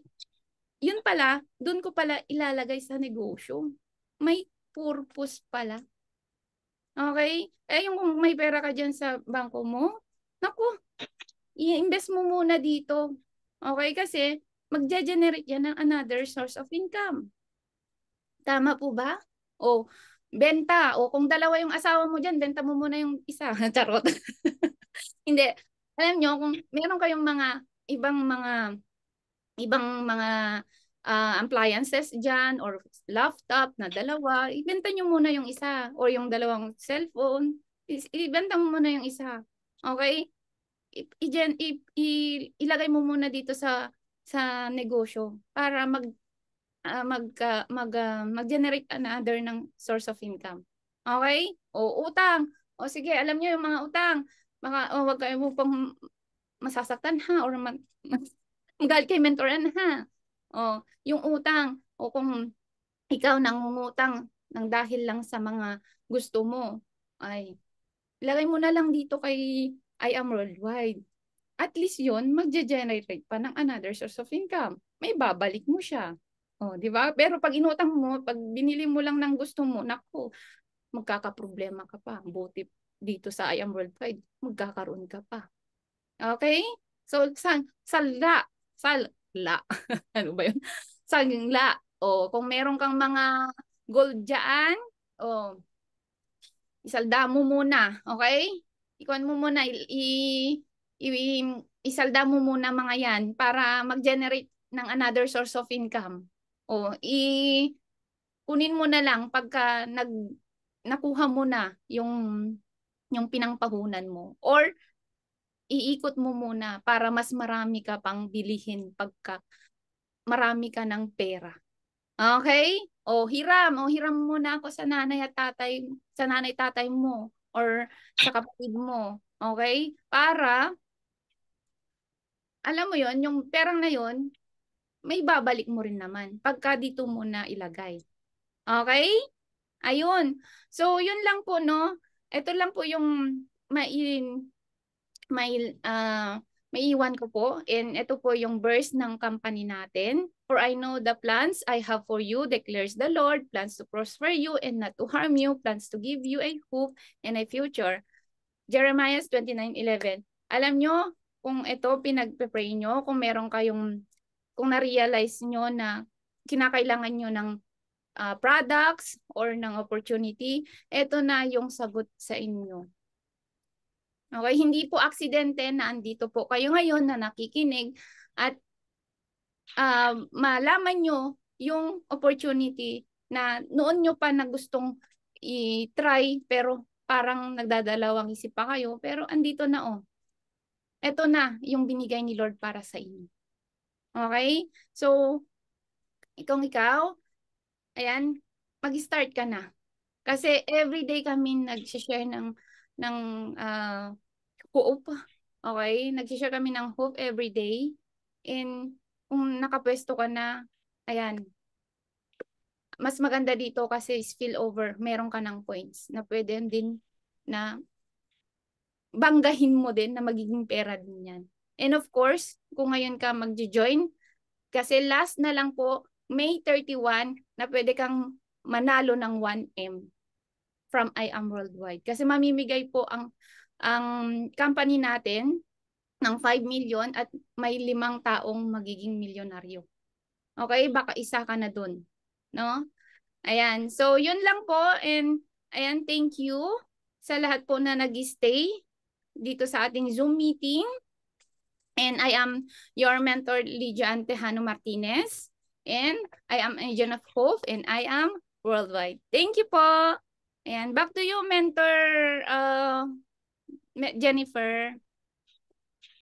yun pala, dun ko pala ilalagay sa negosyo. May purpose pala. Okay? Yung kung may pera ka dyan sa bangko mo, naku, i-invest mo muna dito. Okay? Kasi, magge-generate yan ng another source of income. Tama po ba? O, benta. O, kung dalawa yung asawa mo dyan, benta mo muna yung isa. Charot. Hindi. Alam nyo, kung meron kayong ibang mga appliances dyan or laptop na dalawa, ibenta nyo muna yung isa. Or yung dalawang cellphone, ibenta mo muna yung isa. Okay? Ilagay mo muna dito sa negosyo para mag-generate another ng source of income. Okay? O utang. O sige, alam niyo yung mga utang. Wag kayo mo pang masasaktan ha or magalit kay mentoran ha. O yung utang. O kung ikaw nangungutang ng dahil lang sa mga gusto mo, ay ilagay mo na lang dito kay I Am Worldwide. At least yun, magge-generate pa ng another source of income. May babalik mo siya. Oh, di ba? Pero pag inutang mo, pag binili mo lang ng gusto mo, naku, magkakaproblema ka pa. Buti dito sa I Am Worldwide, magkakaroon ka pa. Okay? So, sala. Ano ba yun? Sala. O, kung meron kang mga gold dyan, o, isalda mo muna. Okay? Ikuan mo muna, isalda mo muna mga yan para mag-generate ng another source of income. O, kunin mo na lang pagka nakuha mo na yung pinangpahunan mo. Or, iikot mo muna para mas marami ka pang bilihin pagka marami ka ng pera. Okay? O, hiram muna ako sa nanay tatay mo or sa kapatid mo. Okay? Para, alam mo yon yung perang na yon may babalik mo rin naman pagka dito muna ilagay. Okay? Ayun. So, yun lang po, no? Ito lang po yung maiiwan ko po. And ito po yung verse ng company natin. For I know the plans I have for you, declares the Lord, plans to prosper you and not to harm you, plans to give you a hope and a future. Jeremiah 29:11. Alam nyo, kung ito pinagpe-pray nyo, kung meron kayong kung na-realize nyo na kinakailangan nyo ng products or ng opportunity, ito na yung sagot sa inyo. Okay, hindi po aksidente na andito po kayo ngayon na nakikinig at malaman nyo yung opportunity na noon nyo pa na gustong i-try pero parang nagdadalawang isip pa kayo, pero andito na oh. Ito na yung binigay ni Lord para sa inyo. Okay? So, ikaw, ayan, mag-start ka na. Kasi everyday kami nag-share ng hope. Okay? Nag-share kami ng hope everyday. And kung nakapwesto ka na, ayan, mas maganda dito kasi spillover, meron ka ng points na pwede din na banggahin mo din na magiging pera din yan. And of course, kung ngayon ka mag-join, kasi last na lang po, May 31, na pwede kang manalo ng 1M from I Am Worldwide. Kasi mamimigay po ang company natin ng 5 million at may 5 taong magiging milyonaryo. Okay? Baka isa ka na dun. No? Ayan. So, yun lang po. And ayan, thank you sa lahat po na nag-stay dito sa ating Zoom meeting. And I am your mentor, Lydia Tejano Martinez. And I am Agent of Hope and I am Worldwide. Thank you po. And back to you, Mentor Jennifer.